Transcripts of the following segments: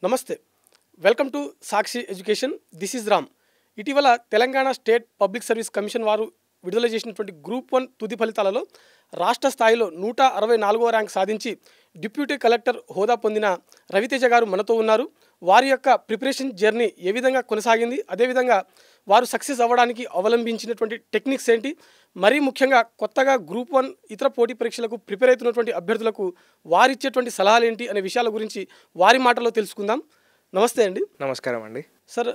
నమస్తే. Welcome to Sakshi education. This is Ram. ఇటీవల Telangana state public service commission వారు విడుదల చేసినటువంటి గ్రూప్ 1 తుది ఫలితాలలో రాష్ట్ర స్థాయిలో 164వ ర్యాంక్ సాధించి డిప్యూటీ కలెక్టర్ హోదా పొందిన రవితేజ గారు మనతో ఉన్నారు. వారి యొక్క ప్రిపరేషన్ జర్నీ ఏ విధంగా కొనసాగింది, అదేవిధంగా వారు సక్సెస్ అవ్వడానికి అవలంబించినటువంటి టెక్నిక్స్ ఏంటి, మరీ ముఖ్యంగా కొత్తగా గ్రూప్ 1 ఇతర పోటీ పరీక్షలకు ప్రిపేర్ అవుతున్నటువంటి అభ్యర్థులకు వారిచ్చేటువంటి సలహాలు ఏంటి అనే విషయాల గురించి వారి మాటలో తెలుసుకుందాం. నమస్తే అండి. నమస్కారం అండి. సార్,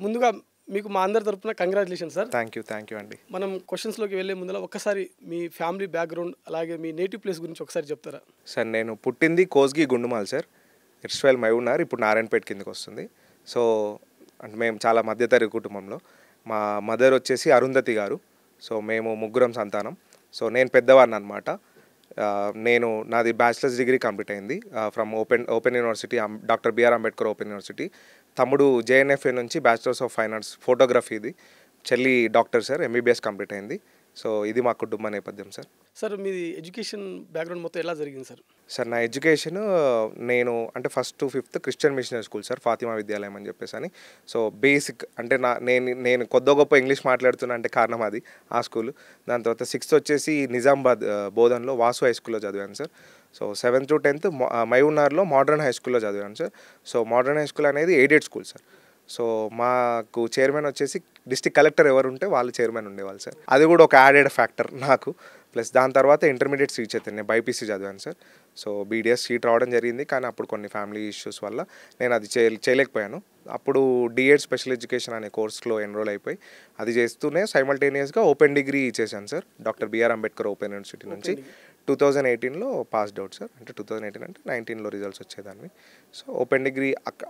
ముందుగా మీకు మా అందరి తరపున కంగ్రాచులేషన్ సార్. థ్యాంక్ యూ అండి. మనం క్వశ్చన్స్లోకి వెళ్ళే ముందర ఒక్కసారి మీ ఫ్యామిలీ బ్యాక్గ్రౌండ్ అలాగే మీ నేటివ్ ప్లేస్ గురించి ఒకసారి చెప్తారా? సార్, నేను పుట్టింది కోస్గి గుండుమాల్ సార్. ఇర్స్వెల్ మహబూబ్నగర్, ఇప్పుడు నారాయణపేట కిందకి వస్తుంది. సో అంటే మేము చాలా మధ్యతరగతి కుటుంబంలో. మా మదర్ వచ్చేసి అరుంధతి గారు. సో మేము ముగ్గురం సంతానం. సో నేను పెద్దవాడిని అనమాట. నాది బ్యాచిలర్స్ డిగ్రీ కంప్లీట్ అయింది from open university, doctor BR Ambedkar open university. తమ్ముడు జేఎన్ఎఫ్ఏ నుంచి బ్యాచిలర్స్ ఆఫ్ ఫైన్ ఆర్ట్స్ ఫోటోగ్రఫీది. చెల్లి డాక్టర్ సార్, ఎంబీబీఎస్ కంప్లీట్ అయింది. సో ఇది మా కుటుంబ నేపథ్యం సార్. సార్, మీది ఎడ్యుకేషన్ బ్యాక్గ్రౌండ్ మొత్తం ఎలా జరిగింది సార్? సార్, నా ఎడ్యుకేషన్ నేను అంటే 1st to 5th Christian missionary school sir, Fatima విద్యాలయం అని చెప్పేసి అని. సో బేసిక్ అంటే నేను కొద్ది గొప్ప ఇంగ్లీష్ మాట్లాడుతున్నా అంటే కారణం అది ఆ స్కూల్. దాని తర్వాత 6th వచ్చేసి నిజామాబాద్ బోధన్లో వాసు హై స్కూల్లో చదివాను sir. So 7th to 10th మహబూబ్నగర్లో మోడర్న్ హై స్కూల్లో చదివాను sir. So modern high school అనేది ఎయిడెడ్ స్కూల్ సార్. సో మాకు చైర్మన్ వచ్చేసి డిస్ట్రిక్ట్ కలెక్టర్ ఎవరు ఉంటే వాళ్ళు చైర్మన్ ఉండేవాళ్ళు సార్. అది కూడా ఒక యాడెడ్ ఫ్యాక్టర్ నాకు. ప్లస్ దాని తర్వాత ఇంటర్మీడియట్ శ్రీ చైతన్య బైపీసీ చదివాను సార్. సో బీడీఎస్ సీట్ రావడం జరిగింది, కానీ అప్పుడు కొన్ని ఫ్యామిలీ ఇష్యూస్ వల్ల నేను అది చేయలేకపోయాను. అప్పుడు డిఎడ్ స్పెషల్ ఎడ్యుకేషన్ అనే కోర్స్లో ఎన్రోల్ అయిపోయి అది చేస్తూనే సైమల్టేనియస్గా ఓపెన్ డిగ్రీ చేశాను sir, doctor BR Ambedkar open university నుంచి. 2018లో పాస్డ్ అవుట్ సార్. అంటే 2018 అంటే 19లో రిజల్ట్స్ వచ్చేదాన్ని. సో ఓపెన్ డిగ్రీ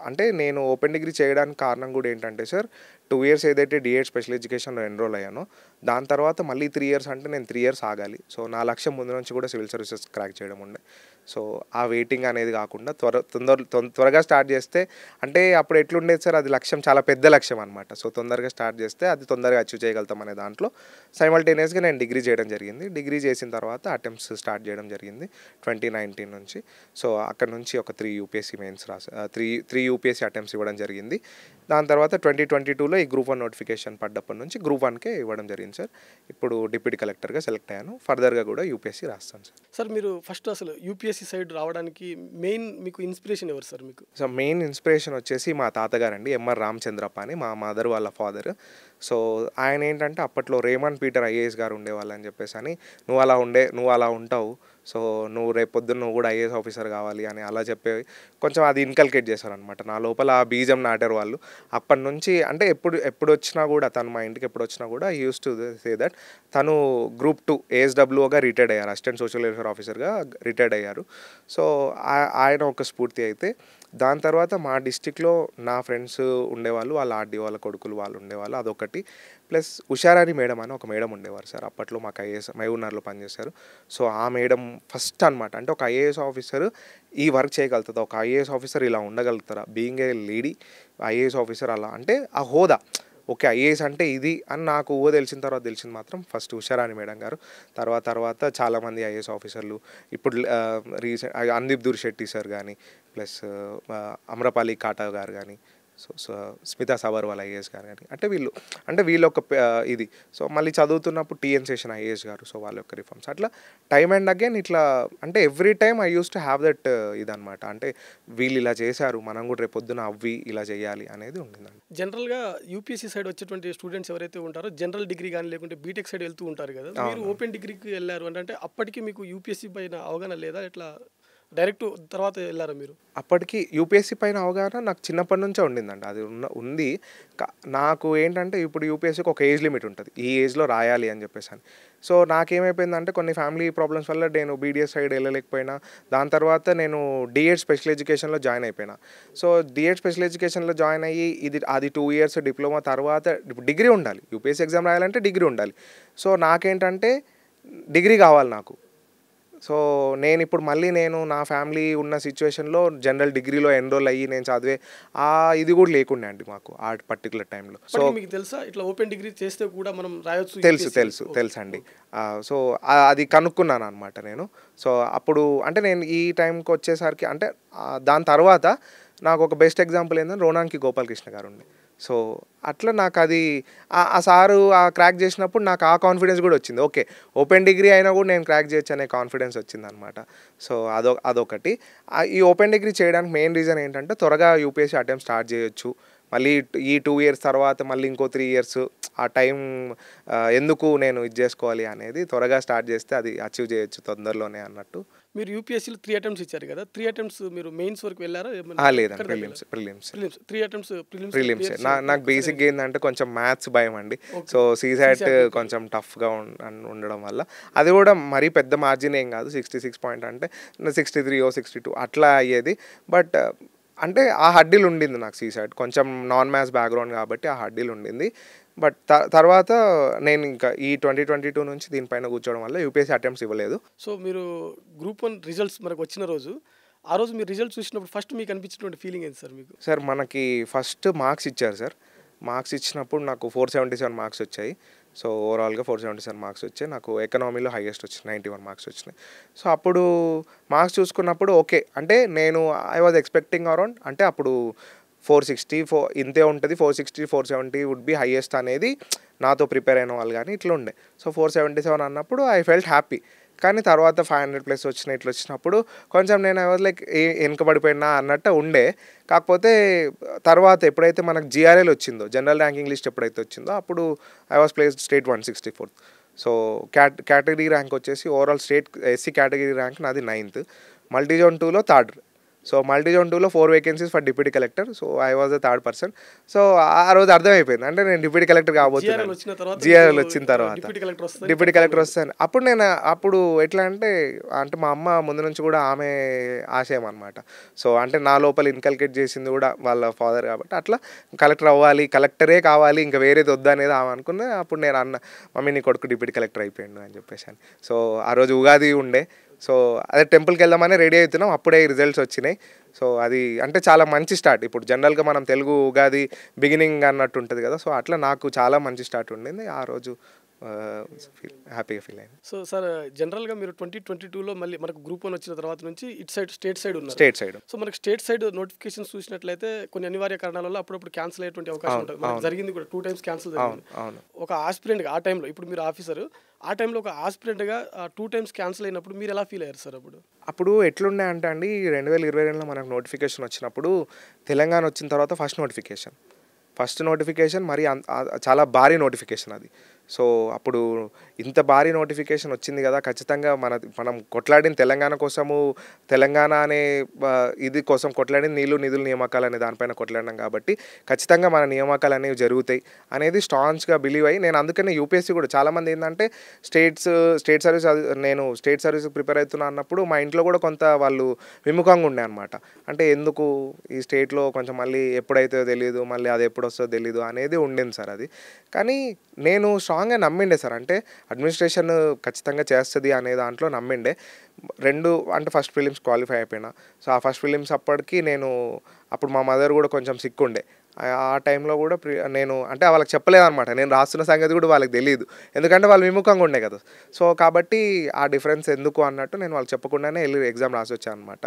అంటే నేను ఓపెన్ డిగ్రీ చేయడానికి కారణం కూడా ఏంటంటే సార్, 2 years ఏదైతే డిఎడ్ స్పెషల్ ఎడ్యుకేషన్లో ఎన్రోల్ అయ్యానో దాని తర్వాత మళ్ళీ 3 years అంటే నేను 3 years ఆగాలి. సో నా లక్ష్యం ముందు నుంచి కూడా సివిల్ సర్వీసెస్ క్రాక్ చేయడం ఉండే. సో ఆ వెయిటింగ్ అనేది కాకుండా త్వరగా స్టార్ట్ చేస్తే, అంటే అప్పుడు ఎట్లుండేది సార్, అది లక్ష్యం చాలా పెద్ద లక్ష్యం అనమాట. సో తొందరగా స్టార్ట్ చేస్తే అది తొందరగా అచీవ్ చేయగలుగుతాం అనే దాంట్లో సైమల్టేనియస్గా నేను డిగ్రీ చేయడం జరిగింది. డిగ్రీ చేసిన తర్వాత అటెంప్ట్స్ స్టార్ట్ చేయడం జరిగింది 2019 నుంచి. సో అక్కడ నుంచి ఒక 3 UPSC mains three UPSC attempts ఇవ్వడం జరిగింది. దాని తర్వాత 2022లో ఈ గ్రూప్ 1 నోటిఫికేషన్ పడ్డప్పటి నుంచి గ్రూప్ 1కే ఇవ్వడం జరిగింది సార్. ఇప్పుడు డిప్యూటీ కలెక్టర్గా సెలెక్ట్ అయ్యాను. ఫర్దర్గా కూడా యూపీఎస్సీ రాస్తాను సార్. సార్, మీరు ఫస్ట్ అసలు యూపీఎస్సీ సైడ్ రావడానికి మెయిన్ మీకు ఇన్స్పిరేషన్ ఎవరు సార్? మీకు సో మెయిన్ ఇన్స్పిరేషన్ వచ్చేసి మా తాతగారండి, ఎంఆర్ రామచంద్రప్ప అని, మా మదర్ వాళ్ళ ఫాదర్. సో ఆయన ఏంటంటే అప్పట్లో రేమండ్ పీటర్ ఐఏఎస్ గారు ఉండేవాళ్ళు అని చెప్పేసి అని, నువ్వు అలా ఉంటావు, సో నువ్వు రేపొద్దున నువ్వు కూడా ఐఏఎస్ ఆఫీసర్ కావాలి అని అలా చెప్పి కొంచెం అది ఇన్కల్కేట్ చేశారనమాట నా లోపల. ఆ బీజం నాటారు వాళ్ళు. అప్పటి నుంచి అంటే ఎప్పుడు వచ్చినా కూడా, తను మా ఇంటికి ఎప్పుడు వచ్చినా కూడా యూస్ టు సే దట్ తను గ్రూప్ 2 ఏఎస్డబ్ల్యూగా రిటైర్డ్ అయ్యారు, అసిస్టెంట్ సోషల్ వెల్ఫేర్ ఆఫీసర్గా రిటైర్డ్ అయ్యారు. సో ఆయన ఒక స్ఫూర్తి అయితే. దాని తర్వాత మా డిస్టిక్లో నా ఫ్రెండ్స్ ఉండేవాళ్ళు, వాళ్ళ ఆర్డీ వాళ్ళ కొడుకులు వాళ్ళు ఉండేవాళ్ళు, అదొకటి. ప్లస్ ఉషారాణి మేడం అని ఒక మేడం ఉండేవారు సార్, అప్పట్లో మాకు ఐఏఎస్ మహబూబ్నగర్లో పనిచేశారు. సో ఆ మేడం ఫస్ట్ అనమాట, అంటే ఒక ఐఏఎస్ ఆఫీసర్ ఈ వర్క్ చేయగలుగుతుందా, ఒక ఐఏఎస్ ఆఫీసర్ ఇలా ఉండగలుగుతారా, being a lady IAS officer, అలా అంటే ఆ హోదా, ఓకే ఐఏఎస్ అంటే ఇది అని నాకు తెలిసింది మాత్రం ఫస్ట్ ఉషారాణి మేడం గారు. తర్వాత చాలామంది ఐఏఎస్ ఆఫీసర్లు ఇప్పుడు రీసెంట్ అందీప్ దూర్ శెట్టి సార్ కానీ, ప్లస్ అమ్రపాలి కాటా గారు కానీ, సో స్మితా సబర్వాల్ ఐఏఎస్ గారు కానీ, అంటే వీళ్ళు ఒక ఇది. సో మళ్ళీ చదువుతున్నప్పుడు టీఎన్ శేషన్ ఐఏఎస్ గారు, సో వాళ్ళ యొక్క రిఫార్మ్స్ అట్లా టైమ్ అండ్ అగైన్ ఇట్లా, అంటే every time I use to have that ఇదనమాట. అంటే వీళ్ళు ఇలా చేశారు, మనం కూడా రేపు పొద్దున ఇలా చేయాలి అనేది ఉండిందండి. జనరల్గా యూపీఎస్సీ సైడ్ వచ్చేటువంటి స్టూడెంట్స్ ఎవరైతే ఉంటారో జనరల్ డిగ్రీ కానీ లేకుంటే బీటెక్ సైడ్ వెళ్తూ ఉంటారు కదా, మీరు ఓపెన్ డిగ్రీకి వెళ్ళారు అంటే అప్పటికి మీకు యూపీఎస్సీ పైన అవగాహన లేదా, ఎట్లా డైరెక్ట్ తర్వాత వెళ్ళారా మీరు? అప్పటికి యూపీఎస్సీ పైన అవగాహన నాకు చిన్నప్పటి నుంచే ఉండిందండి. అది ఉంది. నాకు ఏంటంటే ఇప్పుడు యూపీఎస్సీకి ఒక ఏజ్ లిమిట్ ఉంటుంది, ఈ ఏజ్లో రాయాలి అని చెప్పేసి అని. సో నాకేమైపోయిందంటే కొన్ని ఫ్యామిలీ ప్రాబ్లమ్స్ వల్ల నేను బీడీఎస్ సైడ్ వెళ్ళలేకపోయినా. దాని తర్వాత నేను డిఎడ్ స్పెషల్ ఎడ్యుకేషన్లో జాయిన్ అయిపోయినా. సో డిఎడ్ స్పెషల్ ఎడ్యుకేషన్లో జాయిన్ అయ్యి అది 2 years డిప్లొమా తర్వాత డిగ్రీ ఉండాలి, యూపీఎస్సీ ఎగ్జామ్ రాయాలంటే డిగ్రీ ఉండాలి. సో నాకేంటంటే డిగ్రీ కావాలి నాకు. సో నేను ఇప్పుడు మళ్ళీ నా ఫ్యామిలీ ఉన్న సిచ్యువేషన్లో జనరల్ డిగ్రీలో ఎన్రోల్ అయ్యి నేను చదివే ఇది కూడా లేకుండే అండి మాకు ఆ పర్టికులర్ టైంలో. సో మీకు తెలుసా ఇట్లా ఓపెన్ డిగ్రీ చేస్తే కూడా మనం రాయొచ్చు? తెలుసు అండి. సో అది కనుక్కున్నాను అనమాట నేను. సో అప్పుడు అంటే నేను ఈ టైంకి వచ్చేసరికి అంటే దాని తర్వాత నాకు ఒక బెస్ట్ ఎగ్జాంపుల్ ఏంటంటే రోనాన్కి గోపాలకృష్ణ గారు ఉండే. సో అట్లా నాకు అది ఆ సారు క్రాక్ చేసినప్పుడు నాకు ఆ కాన్ఫిడెన్స్ కూడా వచ్చింది. ఓకే, ఓపెన్ డిగ్రీ అయినా కూడా నేను క్రాక్ చేయొచ్చు అనే కాన్ఫిడెన్స్ వచ్చిందనమాట. సో అదొకటి. ఈ ఓపెన్ డిగ్రీ చేయడానికి మెయిన్ రీజన్ ఏంటంటే త్వరగా యూపీఎస్సీ అటెంప్ట్ స్టార్ట్ చేయొచ్చు. మళ్ళీ ఈ 2 ఇయర్స్ తర్వాత మళ్ళీ ఇంకో 3 ఇయర్స్ ఆ టైం ఎందుకు నేను ఇది చేసుకోవాలి అనేది త్వరగా స్టార్ట్ చేస్తే అది అచీవ్ చేయొచ్చు తొందరలోనే అన్నట్టు. మీరు యూపీఎస్సీలో 3 అటెంప్ట్స్ ఇచ్చారు కదా, 3 అటెంప్ట్స్ మీరు మెయిన్స్ వరకు వెళ్ళారా? లేదండి, ప్రిలిమ్స్ 3 అటెంప్ట్స్ ప్రిలిమ్స్. నాకు బేసిక్ ఏంటంటే కొంచెం మ్యాథ్స్ భయం అండి. సో సీసాట్ కొంచెం టఫ్గా ఉండడం వల్ల, అది కూడా మరీ పెద్ద మార్జిన్ ఏం కాదు, 66 పాయింట్ అంటే 63 62 అట్లా అయ్యేది. బట్ అంటే ఆ హడ్డీలు ఉండింది నాకు సీసాట్, కొంచెం నాన్ మ్యాథ్స్ బ్యాక్గ్రౌండ్ కాబట్టి ఆ హడ్డీలు ఉండింది. బట్ తర్వాత నేను ఇంకా ఈ 2022 నుంచి దీనిపైన కూర్చోవడం వల్ల యూపీఎస్సీ అటెంప్ట్స్ ఇవ్వలేదు. సో మీరు గ్రూప్ 1 రిజల్ట్స్ మనకు వచ్చిన రోజు, ఆ రోజు మీరు రిజల్ట్స్ చూసినప్పుడు ఫస్ట్ మీకు అనిపించినటువంటి ఫీలింగ్ ఏంటి సార్ మీకు? సార్ మనకి ఫస్ట్ మార్క్స్ ఇచ్చారు సార్. మార్క్స్ ఇచ్చినప్పుడు నాకు 477 మార్క్స్ వచ్చాయి. సో ఓవరాల్గా 477 మార్క్స్ వచ్చాయి. నాకు ఎకనామీలో హైయెస్ట్ వచ్చినాయి, 91 మార్క్స్ వచ్చినాయి. సో అప్పుడు మార్క్స్ చూసుకున్నప్పుడు ఓకే, అంటే నేను ఐ వాజ్ ఎక్స్పెక్టింగ్ అరౌండ్, అంటే అప్పుడు 464 ఇంతే ఉంటుంది, 460 470 వుడ్ బి హైయెస్ట్ అనేది నాతో ప్రిపేర్ అయిన వాళ్ళు కానీ ఇట్లా ఉండే. సో 477 అన్నప్పుడు ఐ ఫెల్ట్ హ్యాపీ. కానీ తర్వాత 500+ వచ్చినాయి. ఇట్లా వచ్చినప్పుడు కొంచెం నేను ఐ వాజ్ లైక్ వెనుకబడిపోయినా అన్నట్టు ఉండే. కాకపోతే తర్వాత ఎప్పుడైతే మనకు జిఆర్ఎల్ వచ్చిందో, జనరల్ ర్యాంకింగ్ లిస్ట్ ఎప్పుడైతే వచ్చిందో, అప్పుడు I was placed state 164th. So category rank వచ్చేసి overall state SC category rank నాది 9th, మల్టీజోన్ 2లో 3rd. సో మల్టీజోన్ 2లో 4 vacancies for deputy collector. So I was the 3rd person. So ఆ రోజు అర్థమైపోయింది, అంటే నేను డిప్యూటీ కలెక్టర్ కాబోతున్నాను. జిఆర్ఎల్ వచ్చిన తర్వాత డిప్యూటీ కలెక్టర్ వస్తాను. అప్పుడు ఎట్లా అంటే మా అమ్మ ముందు నుంచి కూడా ఆమె ఆశయం అనమాట. సో అంటే నా లోపల ఇన్కల్కేట్ చేసింది కూడా వాళ్ళ ఫాదర్ కాబట్టి, అట్లా కలెక్టర్ అవ్వాలి, కలెక్టరే కావాలి, ఇంకా వేరేది వద్దు అనేది ఆమె అనుకున్నా. అప్పుడు నేను అన్న, మమ్మీ నీ కొడుకు డిప్యూటీ కలెక్టర్ అయిపోయాడు అని చెప్పేసి. సో ఆ రోజు ఉగాది ఉండే. సో అదే టెంపుల్కి వెళ్దామని రెడీ అవుతున్నాం, అప్పుడే రిజల్ట్స్ వచ్చినాయి. సో అది అంటే చాలా మంచి స్టార్ట్. ఇప్పుడు జనరల్గా మనం తెలుగు ఉగాది బిగినింగ్ అన్నట్టు ఉంటుంది కదా, సో అట్లా నాకు చాలా మంచి స్టార్ట్ ఉండింది ఆ రోజు. హ్యాపీగా ఫీల్ అయింది. సో సార్ జనరల్గా మీరు 2022లో మళ్ళీ మనకు గ్రూప్ 1 వచ్చిన తర్వాత నుంచి ఇటు సైడ్ స్టేట్ సైడ్ ఉన్నారు. State side. సో మనకి స్టేట్ సైడ్ నోటిఫికేషన్స్ చూసినట్లయితే కొన్ని అనివార్య కారణాల వల్ల అప్పుడప్పుడు క్యాన్సిల్ అయ్యేటువంటి అవకాశం ఉంటుంది. మనకు జరిగింది కూడా 2 times క్యాన్సిల్ జరిగింది. ఒక ఆస్పిరెంట్గా ఆ టైంలో, ఇప్పుడు మీరు ఆఫీసర్, ఆ టైంలో ఒక ఆస్పిరెంట్గా 2 times క్యాన్సిల్ అయినప్పుడు మీరు ఎలా ఫీల్ అయ్యారు సార్? అప్పుడు ఎట్లుండే అంటే అండి, 2022లో మనకు నోటిఫికేషన్ వచ్చినప్పుడు, తెలంగాణ వచ్చిన తర్వాత ఫస్ట్ నోటిఫికేషన్ మరి చాలా భారీ నోటిఫికేషన్ అది. సో అప్పుడు ఇంత భారీ నోటిఫికేషన్ వచ్చింది కదా, ఖచ్చితంగా మనం కొట్లాడిన తెలంగాణ కోసము, తెలంగాణ అనే ఇది కోసం కొట్లాడిన నీళ్ళు నిధులు నియామకాలు అనే దానిపైన కొట్లాడినాం కాబట్టి ఖచ్చితంగా మన నియామకాలు అనేవి జరుగుతాయి అనేది స్టాంచ్గా బిలీవ్ అయ్యి, నేను అందుకనే యూపీఎస్సీ కూడా చాలామంది ఏంటంటే స్టేట్ సర్వీస్, నేను స్టేట్ సర్వీస్ ప్రిపేర్ అవుతున్నా అన్నప్పుడు మా ఇంట్లో కూడా కొంత వాళ్ళు విముఖంగా ఉండే అనమాట. అంటే ఎందుకు ఈ స్టేట్లో కొంచెం మళ్ళీ ఎప్పుడైతే తెలియదు, మళ్ళీ అది ఎప్పుడు వస్తుందో తెలియదు అనేది ఉండింది సార్. అది కానీ నేను స్ట్రాంగ్గా నమ్మిండే సార్, అంటే అడ్మినిస్ట్రేషన్ ఖచ్చితంగా చేస్తుంది అనే దాంట్లో నమ్మిండే. అంటే ఫస్ట్ ప్రిలిమ్స్ క్వాలిఫై అయిపోయినా. సో ఆ ఫస్ట్ ప్రిలిమ్స్ అప్పటికి అప్పుడు మా మదర్ కూడా కొంచెం సిక్ ఉండే. ఆ టైంలో కూడా నేను అంటే వాళ్ళకి చెప్పలేదన్నమాట, నేను రాస్తున్న సంగతి కూడా వాళ్ళకి తెలియదు, ఎందుకంటే వాళ్ళు విముఖంగా ఉండే కదా. సో కాబట్టి ఆ డిఫరెన్స్ ఎందుకు అన్నట్టు నేను వాళ్ళకి చెప్పకుండానే వెళ్ళి ఎగ్జామ్ రాసి వచ్చాను అనమాట.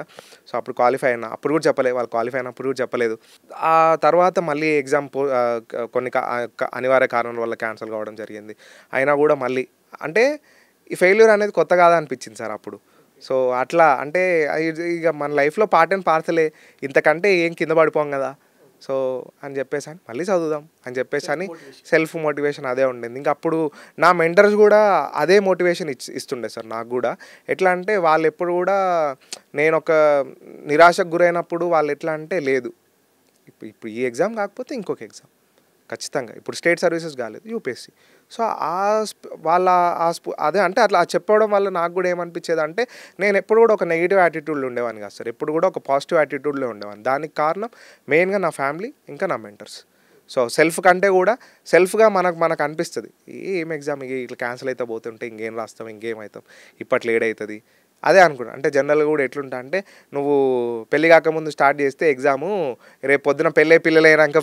సో అప్పుడు క్వాలిఫై అయినా, అప్పుడు కూడా చెప్పలేదు, వాళ్ళు క్వాలిఫై అయినప్పుడు కూడా చెప్పలేదు. ఆ తర్వాత మళ్ళీ ఎగ్జామ్ కొన్ని అనివార్య కారణాల వల్ల క్యాన్సిల్ కావడం జరిగింది. అయినా కూడా మళ్ళీ అంటే ఈ ఫెయిల్యూర్ అనేది కొత్త కాదా అనిపించింది సార్ అప్పుడు. సో అట్లా అంటే ఇక మన లైఫ్లో పార్ట్ అండ్ పార్సలే, ఇంతకంటే ఏం కింద పడిపోం కదా. సో అని చెప్పేసి మళ్ళీ చదువుదాం అని చెప్పేసి సెల్ఫ్ మోటివేషన్ అదే ఉండింది. ఇంకా అప్పుడు నా మెంటర్స్ కూడా అదే మోటివేషన్ ఇస్తుండే సార్ నాకు కూడా. ఎట్లా అంటే వాళ్ళు ఎప్పుడు కూడా నేను ఒక నిరాశకు గురైనప్పుడు వాళ్ళు ఎట్లా అంటే, లేదు ఇప్పుడు ఈ ఎగ్జామ్ కాకపోతే ఇంకొక ఎగ్జామ్ ఖచ్చితంగా, ఇప్పుడు స్టేట్ సర్వీసెస్ కాలేదు యూపీఎస్సీ. సో వాళ్ళ అదే అంటే అట్లా చెప్పడం వల్ల నాకు కూడా ఏమనిపించేది అంటే, నేను ఎప్పుడు కూడా ఒక నెగిటివ్ యాటిట్యూడ్లో ఉండేవాడిని కాదు సార్, ఎప్పుడు కూడా ఒక పాజిటివ్ యాటిట్యూడ్లో ఉండేవాడిని. దానికి కారణం మెయిన్గా నా ఫ్యామిలీ, ఇంకా నా మెంటర్స్. సో సెల్ఫ్ కంటే కూడా సెల్ఫ్గా మనకు అనిపిస్తుంది, ఏం ఎగ్జామ్ ఇట్లా క్యాన్సిల్ అయితే పోతుంటే ఇంకేం రాస్తాం, ఇంకేమవుతాం, ఇప్పట్లో ఏడవుతుంది అదే అనుకున్నా. అంటే జనరల్గా కూడా ఎట్లుంటా అంటే, నువ్వు పెళ్ళి కాకముందు స్టార్ట్ చేస్తే ఎగ్జాము రేపు పొద్దున పిల్లలైనాక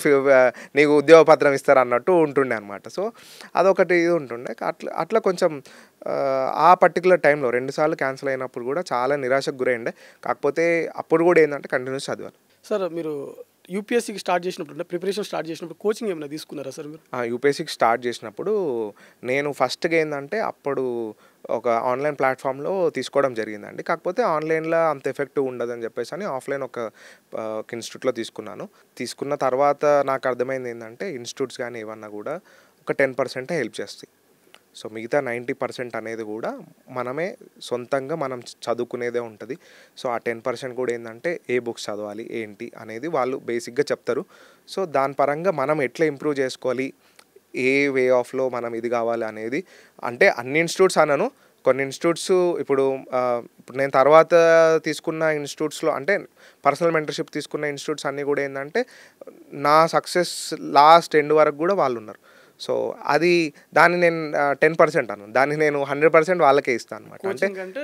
నీకు ఉద్యోగ పత్రం ఇస్తారు అన్నట్టు ఉంటుండే అనమాట. సో అదొకటి ఇది ఉంటుండే. అట్లా కొంచెం ఆ పర్టికులర్ టైంలో 2 సార్లు క్యాన్సిల్ అయినప్పుడు కూడా చాలా నిరాశకు గురైండే. కాకపోతే అప్పుడు కూడా ఏంటంటే కంటిన్యూస్ చదివాను. సార్ మీరు యూపీఎస్సీకి స్టార్ట్ చేసినప్పుడు అంటే ప్రిపరేషన్ స్టార్ట్ చేసినప్పుడు కోచింగ్ ఏమైనా తీసుకున్నారా సార్ మీరు? యూపీఎస్సీకి స్టార్ట్ చేసినప్పుడు నేను ఫస్ట్‌గా ఏందంటే అప్పుడు ఒక ఆన్‌లైన్ ప్లాట్‌ఫామ్‌లో తీసుకోవడం జరిగిందండి. కాకపోతే ఆన్‌లైన్‌లో అంత ఎఫెక్టివ్ ఉండదని చెప్పేసని ఆఫ్‌లైన్ ఒక ఇన్‌స్టిట్యూట్‌లో తీసుకున్నాను. తీసుకున్న తర్వాత నాకు అర్థమైంది ఏందంటే ఇన్‌స్టిట్యూట్స్ గానీ ఏవన్నా గూడా ఒక 10% హెల్ప్ చేస్తాయి. సో మిగతా 90% అనేది కూడా మనమే సొంతంగా మనం చదువుకునేదే ఉంటుంది. సో ఆ 10% కూడా ఏంటంటే ఏ బుక్స్ చదవాలి ఏంటి అనేది వాళ్ళు బేసిక్గా చెప్తారు. సో దాని పరంగా మనం ఎట్లా ఇంప్రూవ్ చేసుకోవాలి, ఏ వే ఆఫ్లో మనం ఇది కావాలి అనేది, అంటే అన్ని ఇన్స్టిట్యూట్స్ అనను, కొన్ని ఇన్స్టిట్యూట్స్ ఇప్పుడు నేను తర్వాత తీసుకున్న ఇన్స్టిట్యూట్స్లో అంటే పర్సనల్ మెంటర్షిప్ తీసుకున్న ఇన్స్టిట్యూట్స్ అన్నీ కూడా ఏంటంటే నా సక్సెస్ లాస్ట్ ఎండ్ వరకు కూడా వాళ్ళు ఉన్నారు. సో అది దాన్ని నేను 10% అన్నాను, దాన్ని నేను 100% వాళ్ళకే ఇస్తాను అనమాట. అంటే కోచింగ్ అంటే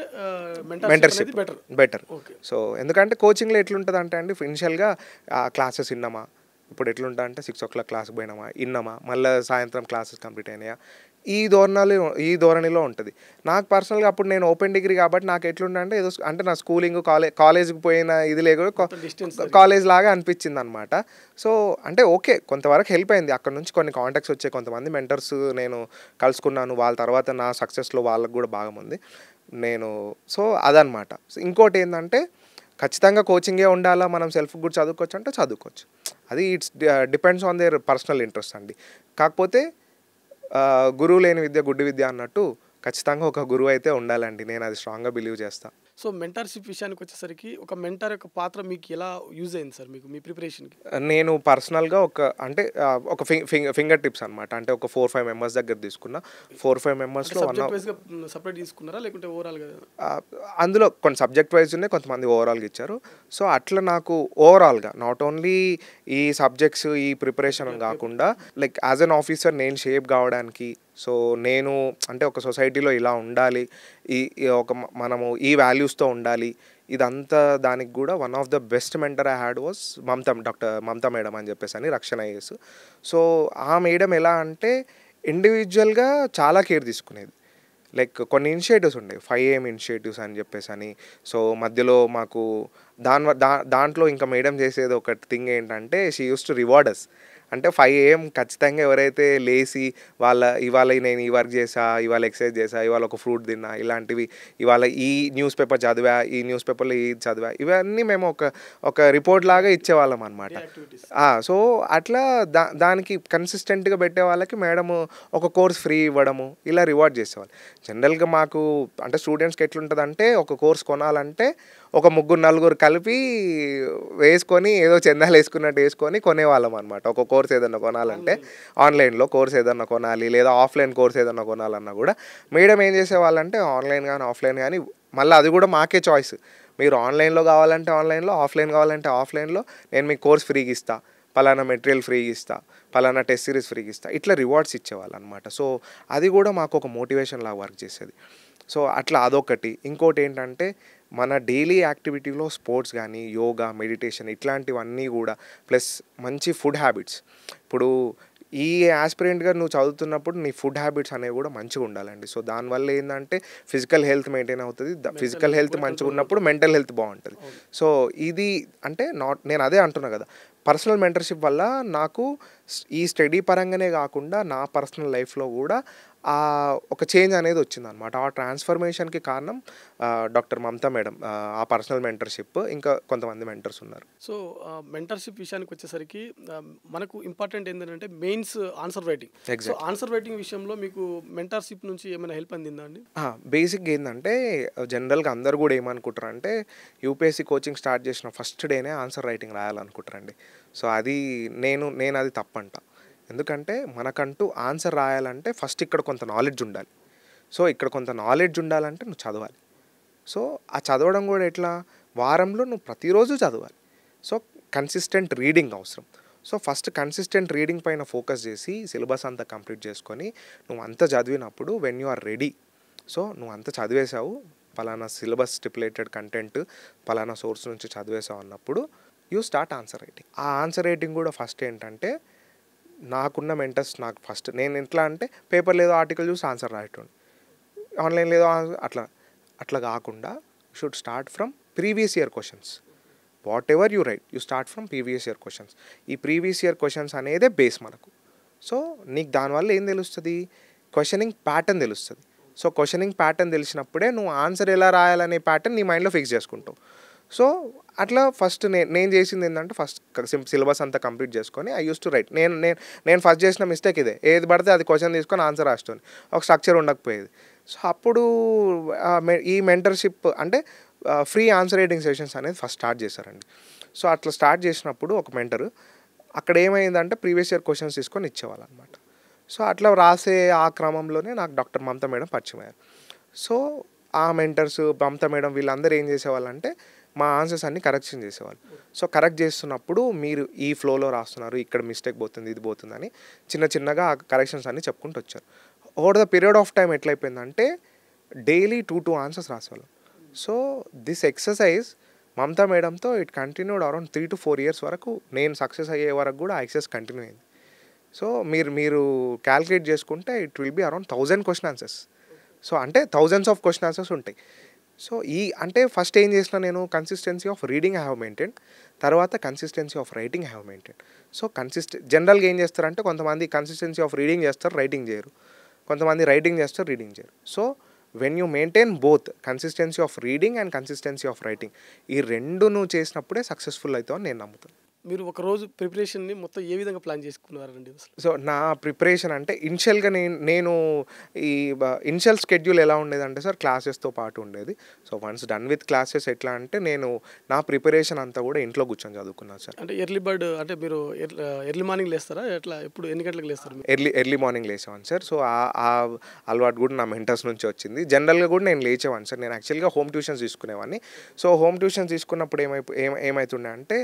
mentorship better. Better. Okay. So ఎందుకంటే కోచింగ్లో ఎట్లుంటుంది అంటే అండి, ఇనిషియల్గా క్లాసెస్ విన్నామా, ఇప్పుడు ఎట్లుంటా అంటే 6 o'clock క్లాస్కి పోయినామా విన్నామా, మళ్ళీ సాయంత్రం క్లాసెస్ కంప్లీట్ అయినాయా, ఈ ధోరణిలో ఉంటుంది. నాకు పర్సనల్గా అప్పుడు నేను ఓపెన్ డిగ్రీ కాబట్టి నాకు ఎట్లుండే అంటే ఏదో అంటే నా స్కూలింగ్ కాలేజ్కి పోయిన ఇది లేక డిస్టెన్స్ కాలేజ్ లాగా అనిపించింది అనమాట. సో అంటే ఓకే, కొంతవరకు హెల్ప్ అయింది. అక్కడ నుంచి కొన్ని కాంటాక్ట్స్ వచ్చాయి, కొంతమంది మెంటర్స్ నేను కలుసుకున్నాను. వాళ్ళ తర్వాత నా సక్సెస్లో వాళ్ళకు కూడా భాగం ఉంది. నేను సో అదనమాట. ఇంకోటి ఏంటంటే ఖచ్చితంగా కోచింగే ఉండాలా, మనం సెల్ఫ్ కూడా చదువుకోవచ్చు అంటే చదువుకోవచ్చు. అది it's depends on their personal interest అండి. కాకపోతే గురువు లేని విద్య గుడ్డి విద్య అన్నట్టు ఖచ్చితంగా ఒక గురువు అయితే ఉండాలండి. నేను అది స్ట్రాంగ్గా బిలీవ్ చేస్తాను. సో మెంటర్షిప్ విషయానికి వచ్చేసరికి ఒక మెంటర్ యొక్క పాత్ర మీకు ఎలా యూజ్ అయింది సార్ మీకు మీ ప్రిపరేషన్కి? నేను పర్సనల్గా ఒక ఫింగర్ టిప్స్ అనమాట. అంటే ఒక 4-5 మెంబర్స్ దగ్గర తీసుకున్న. 4-5 మెంబర్స్లో సబ్జెక్ట్ వైజ్గా సపరేట్ తీసుకున్నారా లేకుంటే ఓవరాల్గా? అందులో కొన్ని సబ్జెక్ట్ వైజ్ ఉన్నాయి, కొంతమంది ఓవరాల్గా ఇచ్చారు. సో అట్లా నాకు ఓవరాల్గా నాట్ ఓన్లీ ఈ సబ్జెక్ట్స్ ఈ ప్రిపరేషన్ కాకుండా లైక్ యాజ్ అన్ ఆఫీసర్ నేను షేప్ కావడానికి, సో నేను అంటే ఒక సొసైటీలో ఇలా ఉండాలి, మనము ఈ వాల్యూస్తో ఉండాలి, ఇదంతా దానికి కూడా one of the best mentor I had was doctor Mamata madam అని చెప్పేసి అని, రక్షణ ఐఏఎస్. సో ఆ మేడం ఎలా అంటే ఇండివిజువల్గా చాలా కేర్ తీసుకునేది. లైక్ కొన్ని ఇనిషియేటివ్స్ ఉండేవి, 5am ఇనిషియేటివ్స్ అని చెప్పేసి అని. సో మధ్యలో మాకు దాంట్లో ఇంకా మేడం చేసేది ఒక థింగ్ ఏంటంటే షీ యూస్ టు రివార్డ్ అస్. అంటే 5am ఖచ్చితంగా ఎవరైతే లేచి ఇవాళ నేను ఈ వర్క్ చేసా, ఇవాళ ఎక్సర్సైజ్ చేసా, ఇవాళ ఒక ఫ్రూట్ తిన్నా, ఇలాంటివి, ఇవాళ ఈ న్యూస్ పేపర్ చదివా, ఈ న్యూస్ పేపర్లో ఈ చదివా, ఇవన్నీ మేము ఒక రిపోర్ట్ లాగా ఇచ్చేవాళ్ళం అనమాట. సో అట్లా దానికి కన్సిస్టెంట్గా పెట్టే వాళ్ళకి మేడము ఒక కోర్స్ ఫ్రీ ఇవ్వడము, ఇలా రివార్డ్ చేసేవాళ్ళు. జనరల్గా మాకు అంటే స్టూడెంట్స్కి ఎట్లుంటుంది అంటే ఒక కోర్స్ కొనాలంటే ఒక 3-4 కలిపి వేసుకొని ఏదో చందాలు వేసుకున్నట్టు వేసుకొని కొనేవాళ్ళం అనమాట. ఒక కోర్స్ ఏదన్నా కొనాలంటే ఆన్లైన్లో కోర్స్ ఏదన్నా కొనాలి, లేదా ఆఫ్లైన్ కోర్స్ ఏదన్నా కొనాలన్నా కూడా మేడం ఏం చేసేవాళ్ళంటే ఆన్లైన్ కానీ ఆఫ్లైన్ కానీ మళ్ళీ అది కూడా మాకే చాయిస్. మీరు ఆన్లైన్లో కావాలంటే ఆన్లైన్లో, ఆఫ్లైన్ కావాలంటే ఆఫ్లైన్లో, నేను మీకు కోర్స్ ఫ్రీగా ఇస్తా, పలానా మెటీరియల్ ఫ్రీగా ఇస్తా, పలానా టెస్ట్ సిరీస్ ఫ్రీగా ఇస్తా, ఇట్లా రివార్డ్స్ ఇచ్చేవాళ్ళు అనమాట. సో అది కూడా మాకు ఒక మోటివేషన్ లాగా వర్క్ చేసేది. సో అట్లా అదొకటి. ఇంకోటి ఏంటంటే మన డైలీ యాక్టివిటీలో స్పోర్ట్స్ కానీ, యోగా, మెడిటేషన్ ఇట్లాంటివన్నీ కూడా, ప్లస్ మంచి ఫుడ్ హ్యాబిట్స్. ఇప్పుడు ఈ యాస్పిరెంట్గా నువ్వు చదువుతున్నప్పుడు నీ ఫుడ్ హ్యాబిట్స్ అనేవి కూడా మంచిగా ఉండాలండి. సో దానివల్ల ఏంటంటే ఫిజికల్ హెల్త్ మెయింటైన్ అవుతుంది, ఫిజికల్ హెల్త్ మంచిగా ఉన్నప్పుడు మెంటల్ హెల్త్ బాగుంటుంది. సో ఇది అంటే నేను అదే అంటున్నా కదా, పర్సనల్ మెంటర్షిప్ వల్ల నాకు ఈ స్టడీ పరంగానే కాకుండా నా పర్సనల్ లైఫ్లో కూడా ఒక చేంజ్ అనేది వచ్చిందనమాట. ఆ ట్రాన్స్ఫర్మేషన్కి కారణం డాక్టర్ మమతా మేడం, ఆ పర్సనల్ మెంటర్షిప్, ఇంకా కొంతమంది మెంటర్స్ ఉన్నారు. సో మెంటర్షిప్ విషయానికి వచ్చేసరికి మనకు ఇంపార్టెంట్ ఏంటంటే mains answer writing. So answer writing విషయంలో మీకు మెంటర్షిప్ నుంచి ఏమైనా హెల్ప్ అందిందా అండి? బేసిక్గా ఏంటంటే జనరల్గా అందరు కూడా ఏమనుకుంటారు అంటే యూపీఎస్సీ కోచింగ్ స్టార్ట్ చేసిన ఫస్ట్ డేనే ఆన్సర్ రైటింగ్ రాయాలనుకుంటారండి. సో అది నేను అది తప్పంట. ఎందుకంటే మనకంటూ ఆన్సర్ రాయాలంటే ఫస్ట్ ఇక్కడ కొంత నాలెడ్జ్ ఉండాలి. సో ఇక్కడ కొంత నాలెడ్జ్ ఉండాలంటే నువ్వు చదవాలి. సో ఆ చదవడం కూడా ఎట్లా, వారంలో నువ్వు ప్రతిరోజు చదవాలి. సో కన్సిస్టెంట్ రీడింగ్ అవసరం. సో ఫస్ట్ కన్సిస్టెంట్ రీడింగ్ పైన ఫోకస్ చేసి సిలబస్ అంతా కంప్లీట్ చేసుకొని నువ్వు అంతా చదివినప్పుడు when you are ready, so నువ్వు అంతా చదివేసావు, పలానా సిలబస్ స్టిపులేటెడ్ కంటెంట్ పలానా సోర్స్ నుంచి చదివేసావు అన్నప్పుడు యూ స్టార్ట్ ఆన్సర్ రైటింగ్. ఆ ఆన్సర్ రైటింగ్ కూడా ఫస్ట్ ఏంటంటే నాకున్న మెంటర్స్, నాకు ఫస్ట్ నేను ఎట్లా అంటే పేపర్ లేదో ఆర్టికల్ చూసి ఆన్సర్ రాయటండి, ఆన్లైన్ లేదో అట్లా కాకుండా should start from previous year questions. What ever you right you start from previous year questions. ఈ ప్రీవియస్ ఇయర్ క్వశ్చన్స్ అనేదే బేస్ మనకు. సో నీకు దానివల్ల ఏం తెలుస్తుంది, క్వశ్చనింగ్ ప్యాటర్న్ తెలుస్తుంది. సో క్వశ్చనింగ్ ప్యాటర్న్ తెలిసినప్పుడే నువ్వు ఆన్సర్ ఎలా రాయాలనే ప్యాటర్న్ నీ మైండ్లో ఫిక్స్ చేసుకుంటావు. సో అట్లా ఫస్ట్ నేను చేసింది ఏంటంటే ఫస్ట్ సిలబస్ అంతా కంప్లీట్ చేసుకొని ఐ యూస్ టు రైట్. నేను ఫస్ట్ చేసిన మిస్టేక్ ఇదే, ఏది పడితే అది క్వశ్చన్ తీసుకొని ఆన్సర్ రాస్తుంది, ఒక స్ట్రక్చర్ ఉండకపోయేది. సో అప్పుడు ఈ మెంటర్షిప్ అంటే ఫ్రీ ఆన్సర్ రైటింగ్ సెషన్స్ అనేది ఫస్ట్ స్టార్ట్ చేశారండి. సో అట్లా స్టార్ట్ చేసినప్పుడు ఒక మెంటర్ అక్కడ ఏమైందంటే ప్రీవియస్ ఇయర్ క్వశ్చన్స్ తీసుకొని ఇచ్చేవాళ్ళు అనమాట. సో అట్లా రాసే ఆ క్రమంలోనే నాకు డాక్టర్ మమతా మేడం పరిచయం అయ్యారు. సో ఆ మెంటర్స్ మమతా మేడం వీళ్ళందరూ ఏం చేసేవాళ్ళు అంటే మా ఆన్సర్స్ అన్ని కరెక్షన్ చేసేవాళ్ళు. సో కరెక్ట్ చేస్తున్నప్పుడు మీరు ఈ ఫ్లోలో రాస్తున్నారు, ఇక్కడ మిస్టేక్ పోతుంది, ఇది పోతుందని చిన్న చిన్నగా ఆ కరెక్షన్స్ అన్ని చెప్పుకుంటూ వచ్చారు. Over the period of time ఎట్లయిపోయిందంటే డైలీ 2 ఆన్సర్స్ రాసేవాళ్ళం. సో దిస్ ఎక్సర్సైజ్ మమతా మేడంతో it continued around 3 to 4 years వరకు. నేను సక్సెస్ అయ్యే వరకు కూడా ఆ ఎక్సర్సైజ్ కంటిన్యూ అయింది. సో మీరు క్యాల్కులేట్ చేసుకుంటే it will be around 1000 question answers. So అంటే థౌజండ్స్ ఆఫ్ క్వశ్చన్ ఆన్సర్స్ ఉంటాయి. సో అంటే ఫస్ట్ ఏం చేసిన నేను consistency of reading I have maintain, తర్వాత consistency of writing I have maintain. So జనరల్గా ఏం చేస్తారంటే కొంతమంది కన్సిస్టెన్సీ ఆఫ్ రీడింగ్ చేస్తారు, రైటింగ్ చేయరు. కొంతమంది రైటింగ్ చేస్తారు, రీడింగ్ చేయరు. So when you maintain both consistency of reading and consistency of writing, ఈ రెండు నువ్వు చేసినప్పుడే సక్సెస్ఫుల్ అవుతావు అని నేను నమ్ముతాను. మీరు ఒక రోజు ప్రిపరేషన్ని మొత్తం ఏ విధంగా ప్లాన్ చేసుకున్నారండి అసలు? సో నా ప్రిపరేషన్ అంటే ఇనిషియల్గా నేను ఈ ఇనిషియల్ స్కెడ్యూల్ ఎలా ఉండేదంటే సార్ క్లాసెస్తో పాటు ఉండేది. So once done with classes ఎట్లా అంటే నేను నా ప్రిపరేషన్ అంతా కూడా ఇంట్లో కూర్చొని చదువుకున్నాను సార్. అంటే ఎర్లీ బర్డ్ అంటే మీరు ఎర్లీ మార్నింగ్ లేస్తారా ఎట్లా, ఎప్పుడు ఎన్ని గంటలకు లేస్తారు మీరు? ఎర్లీ మార్నింగ్ లేచేవాను సార్. సో ఆ అలవాటు కూడా నా మెంటర్స్ నుంచి వచ్చింది. జనరల్గా కూడా నేను లేచేవాను సార్. నేను యాక్చువల్గా హోమ్ ట్యూషన్స్ తీసుకునేవాడిని. సో హోమ్ ట్యూషన్స్ తీసుకున్నప్పుడు ఏమవుతుండే అంటే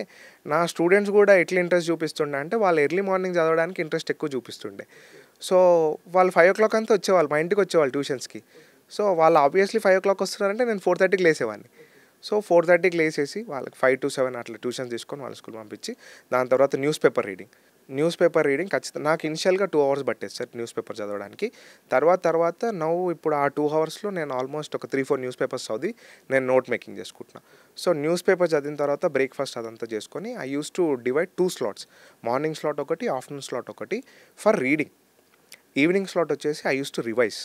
నా స్టూడెంట్స్ కూడా ఎట్లా ఇంట్రెస్ట్ చూపిస్తుండే అంటే వాళ్ళు ఎర్లీ మార్నింగ్ చదవడానికి ఇంట్రెస్ట్ ఎక్కువ చూపిస్తుండే. సో వాళ్ళు 5 o'clock అంతా వచ్చేవాళ్ళు, మా ఇంటికి వచ్చేవాళ్ళు ట్యూషన్స్కి. సో వాళ్ళు ఆబ్వియస్లీ 5 o'clock వస్తున్నారంటే నేను 4:30కి లేసేవాడిని. సో 4:30కి లేసేసి వాళ్ళకి 5 to 7 అట్లా ట్యూషన్స్ తీసుకొని వాళ్ళ స్కూల్ పంపించి దాని తర్వాత న్యూస్ పేపర్ రీడింగ్ ఖచ్చితంగా నాకు ఇనిషియల్గా 2 hours పట్టేది సార్ న్యూస్ పేపర్ చదవడానికి. తర్వాత ఇప్పుడు ఆ 2 hoursలో నేను ఆల్మోస్ట్ ఒక 3-4 న్యూస్ పేపర్స్ చదివి నేను నోట్ మేకింగ్ చేసుకుంటున్నాను. సో న్యూస్ పేపర్ చదివిన తర్వాత బ్రేక్ఫాస్ట్ అదంతా చేసుకొని I use to divide 2 slots, morning slot ఒకటి, ఆఫ్టర్నూన్ స్లాట్ ఒకటి ఫర్ రీడింగ్. ఈవినింగ్ స్లాట్ వచ్చేసి I use to revise.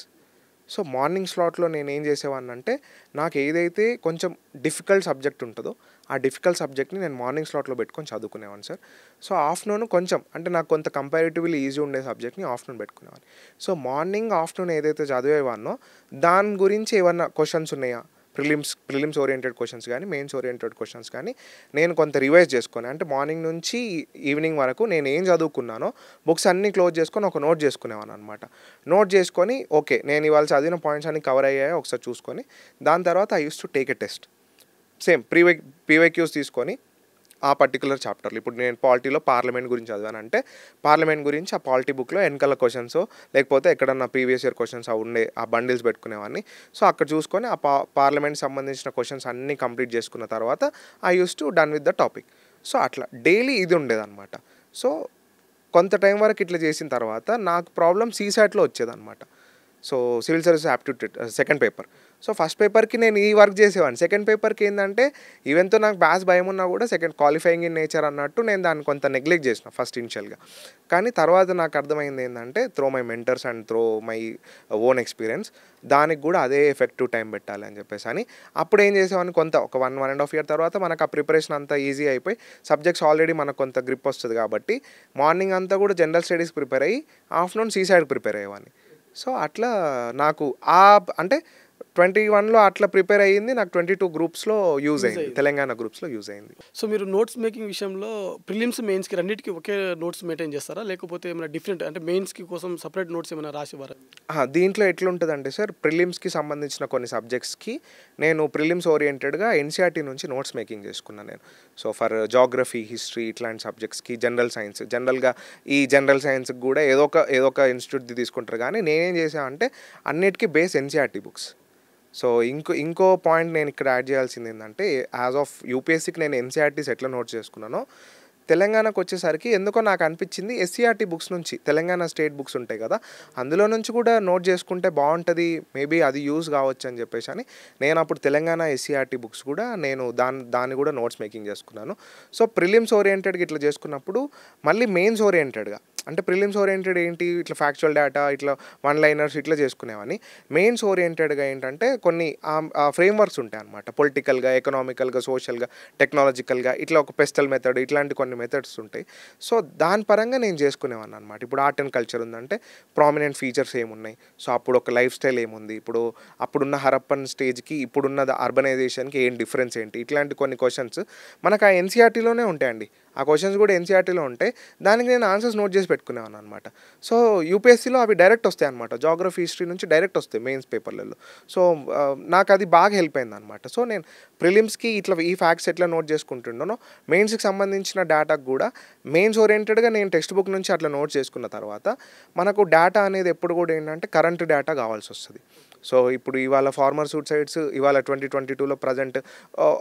So morning స్లాట్లో నేను ఏం చేసేవాడిని అంటే నాకు ఏదైతే కొంచెం డిఫికల్ట్ సబ్జెక్ట్ ఉంటుందో ఆ డిఫికల్ట్ సబ్జెక్ట్ని నేను మార్నింగ్ స్లాట్లో పెట్టుకొని చదువుకునేవాడిని సార్. సో ఆఫ్టర్నూన్ కొంచెం అంటే నాకు కొంత కంపారిటివ్లీ ఈజీ ఉండే సబ్జెక్ట్ని ఆఫ్టర్నూన్ పెట్టుకునేవాడిని. సో మార్నింగ్ ఆఫ్టర్నూన్ ఏదైతే చదివేవాడినో దాని గురించి ఏమన్నా క్వశ్చన్స్ ఉన్నాయా, ప్రిలిమ్స్ ఓరియంటెడ్ క్వశ్చన్స్ కానీ మెయిన్స్ ఓరియంటెడ్ క్వశ్చన్స్ కానీ నేను కొంత రివైజ్ చేసుకొని అంటే మార్నింగ్ నుంచి ఈవినింగ్ వరకు నేను ఏం చదువుకున్నానో బుక్స్ అన్నీ క్లోజ్ చేసుకొని ఒక నోట్ చేసుకునేవాను అనమాట. నోట్ చేసుకొని ఓకే నేను ఇవాళ చదివిన పాయింట్స్ అన్ని కవర్ అయ్యాయో ఒకసారి చూసుకొని దాని తర్వాత I use to take a test. Same PYQs తీసుకొని ఆ పర్టికులర్ చాప్టర్లు ఇప్పుడు నేను పాలిటీలో పార్లమెంట్ గురించి చదివానంటే పార్లమెంట్ గురించి ఆ పాలిటీ బుక్లో వెనకాల క్వశ్చన్స్ లేకపోతే ఎక్కడన్నా ప్రీవియస్ ఇయర్ క్వశ్చన్స్ ఉండే ఆ బండిల్స్ పెట్టుకునేవాడిని. సో అక్కడ చూసుకొని ఆ పార్లమెంట్ సంబంధించిన క్వశ్చన్స్ అన్నీ కంప్లీట్ చేసుకున్న తర్వాత I use to done with the topic. So అట్లా డైలీ ఇది ఉండేదన్నమాట. సో కొంత టైం వరకు ఇట్లా చేసిన తర్వాత నాకు ప్రాబ్లం సీసాట్లో వచ్చేదన్నమాట. So civil service aptitude second paper. So first పేపర్కి నేను ఈ వర్క్ చేసేవాడిని. సెకండ్ పేపర్కి ఏంటంటే ఈవెన్తో నాకు బ్యాస్ భయం ఉన్నా కూడా సెకండ్ క్వాలిఫైయింగ్ ఇన్ నేచర్ అన్నట్టు నేను దాన్ని కొంత నెగ్లెక్ట్ చేసిన ఫస్ట్ ఇనిషియల్గా. కానీ తర్వాత నాకు అర్థమైంది ఏంటంటే throw my mentors and throw my own experience దానికి కూడా అదే ఎఫెక్టివ్ టైం పెట్టాలి అని చెప్పేసి అని అప్పుడు ఏం చేసేవాడిని కొంత ఒక 1.5 year తర్వాత మనకు ఆ ప్రిపరేషన్ అంతా ఈజీ అయిపోయి సబ్జెక్ట్స్ ఆల్రెడీ మనకు కొంత గ్రిప్ వస్తుంది కాబట్టి మార్నింగ్ అంతా కూడా జనరల్ స్టడీస్ ప్రిపేర్ అయ్యి ఆఫ్టర్నూన్ సీసైడ్ ప్రిపేర్ అయ్యేవాడిని. సో అట్లా నాకు అంటే 21లో అట్లా ప్రిపేర్ అయ్యింది. నాకు 22 గ్రూప్స్లో యూజ్ అయింది, తెలంగాణ గ్రూప్స్లో యూజ్ అయింది. సో మీరు నోట్స్ మేకింగ్ విషయంలో ప్రిలిమ్స్ మెయిన్స్కి రెండింటికి ఒకే నోట్స్ మెయింటైన్ చేస్తారా లేకపోతే ఏమైనా డిఫరెంట్ అంటే మెయిన్స్కి కోసం సపరేట్ నోట్స్ ఏమైనా రాసేవారా? దీంట్లో ఎట్లుంటుందంటే సార్ ప్రిలిమ్స్కి సంబంధించిన కొన్ని సబ్జెక్ట్స్కి నేను ప్రిలిమ్స్ ఓరియంటెడ్గా ఎన్సీఆర్టీ నుంచి నోట్స్ మేకింగ్ చేసుకున్నాను నేను. సో ఫర్ జాగ్రఫీ, హిస్టరీ ఇట్లాంటి సబ్జెక్ట్స్కి, జనరల్గా ఈ జనరల్ సైన్స్కి కూడా ఏదో ఒక ఇన్స్టిట్యూట్ తీసుకుంటారు. కానీ నేనేం చేసానంటే అన్నిటికీ బేస్ ఎన్సీఆర్టీ బుక్స్. సో ఇంకో పాయింట్ నేను ఇక్కడ యాడ్ చేయాల్సింది ఏంటంటే యాజ్ ఆఫ్ యూపీఎస్సీకి నేను ఎన్సీఆర్టీస్ ఎట్లా నోట్స్ చేసుకున్నానో తెలంగాణకు వచ్చేసరికి ఎందుకో నాకు అనిపించింది ఎస్సీఆర్టీ బుక్స్ నుంచి, తెలంగాణ స్టేట్ బుక్స్ ఉంటాయి కదా, అందులో నుంచి కూడా నోట్ చేసుకుంటే బాగుంటుంది, మేబీ అది యూజ్ కావచ్చు అని చెప్పేసి అని నేను అప్పుడు తెలంగాణ ఎస్సీఆర్టీ బుక్స్ కూడా నేను దాన్ని కూడా నోట్స్ మేకింగ్ చేసుకున్నాను. సో ప్రిలిమ్స్ ఓరియంటెడ్గా ఇట్లా చేసుకున్నప్పుడు మళ్ళీ మెయిన్స్ ఓరియంటెడ్గా, అంటే ప్రిలిమ్స్ ఓరియంటెడ్ ఏంటి, ఇట్లా ఫ్యాక్చువల్ డేటా, ఇట్లా వన్ లైనర్స్ ఇట్లా చేసుకునేవని. మెయిన్స్ ఓరియంటెడ్గా ఏంటంటే కొన్ని ఫ్రేమ్వర్క్స్ ఉంటాయి అన్నమాట, పొలిటికల్గా, ఎకనామికల్గా, సోషల్గా, టెక్నాలజికల్గా, ఇట్లా ఒక పెస్టల్ మెథడ్, ఇట్లాంటి కొన్ని మెథడ్స్ ఉంటాయి. సో దాని పరంగా నేను చేసుకునేవాన్ని అనమాట. ఇప్పుడు ఆర్ట్ అండ్ కల్చర్ ఉందంటే ప్రామినెంట్ ఫీచర్స్ ఏమున్నాయి, సో అప్పుడు ఒక లైఫ్ స్టైల్ ఏముంది, ఇప్పుడు అప్పుడున్న హరప్పన్ స్టేజ్కి ఇప్పుడున్న అర్బనైజేషన్కి ఏం డిఫరెన్స్ ఏంటి, ఇట్లాంటి కొన్ని క్వశ్చన్స్ మనకు ఆ ఎన్సీఆర్టీలోనే ఉంటాయండి. ఆ క్వశ్చన్స్ కూడా ఎన్సీఆర్టీలో ఉంటాయి, దానికి నేను ఆన్సర్స్ నోట్ చేసి పెట్టుకునేవాను అనమాట. సో యూపీఎస్సీలో అవి డైరెక్ట్ వస్తాయి అనమాట, జాగ్రఫీ, హిస్టరీ నుంచి డైరెక్ట్ వస్తాయి మెయిన్స్ పేపర్లలో. సో నాకు అది బాగా హెల్ప్ అయింది అనమాట. సో నేను ప్రిలిమ్స్కి ఇట్లా ఈ ఫ్యాక్ట్స్ ఎట్లా నోట్ చేసుకుంటున్నానో, మెయిన్స్కి సంబంధించిన డేటాకు కూడా మెయిన్స్ ఓరియంటెడ్గా నేను టెక్స్ట్ బుక్ నుంచి అట్లా నోట్ చేసుకున్న తర్వాత మనకు డేటా అనేది ఎప్పుడు కూడా ఏంటంటే కరెంట్ డేటా కావాల్సి వస్తుంది. సో ఇప్పుడు ఇవాళ ఫార్మర్ సూసైడ్స్ ఇవాళ 2022లో ప్రజెంట్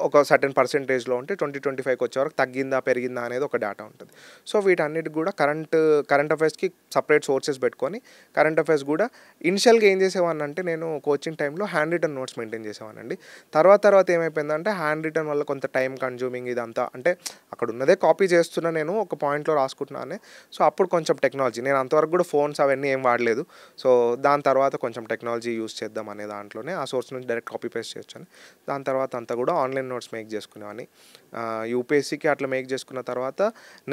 ఒక సర్టెన్ పర్సెంటేజ్లో ఉంటే 2025కి వచ్చే వరకు తగ్గిందా పెరిగిందా అనేది ఒక డేటా ఉంటుంది. సో వీటన్నిటికి కూడా కరెంట్ అఫైర్స్కి సపరేట్ సోర్సెస్ పెట్టుకొని, కరెంట్ అఫైర్స్ కూడా ఇనిషియల్గా ఏం చేసేవాడిని అంటే నేను కోచింగ్ టైంలో హ్యాండ్ రిటర్న్ నోట్స్ మెయింటైన్ చేసేవానండి. తర్వాత ఏమైపోయిందంటే హ్యాండ్ రిటర్న్ వల్ల కొంత టైం కన్జ్యూమింగ్ ఇదంతా, అంటే అక్కడ ఉన్నదే కాపీ చేస్తున్నా, నేను ఒక పాయింట్లో రాసుకుంటున్నానే. సో అప్పుడు కొంచెం టెక్నాలజీ, నేను అంతవరకు కూడా ఫోన్స్ అవన్నీ ఏం వాడలేదు. సో దాని తర్వాత కొంచెం టెక్నాలజీ యూస్ చేద్దాం అనే దాంట్లోనే ఆ సోర్స్ నుంచి డైరెక్ట్ కాపీ పేస్ట్ చేయొచ్చు. దాని తర్వాత అంతా కూడా ఆన్లైన్ నోట్స్ మేక్ చేసుకునేవాడిని. యూపీఎస్సీకి అట్లా మేక్ చేసుకున్న తర్వాత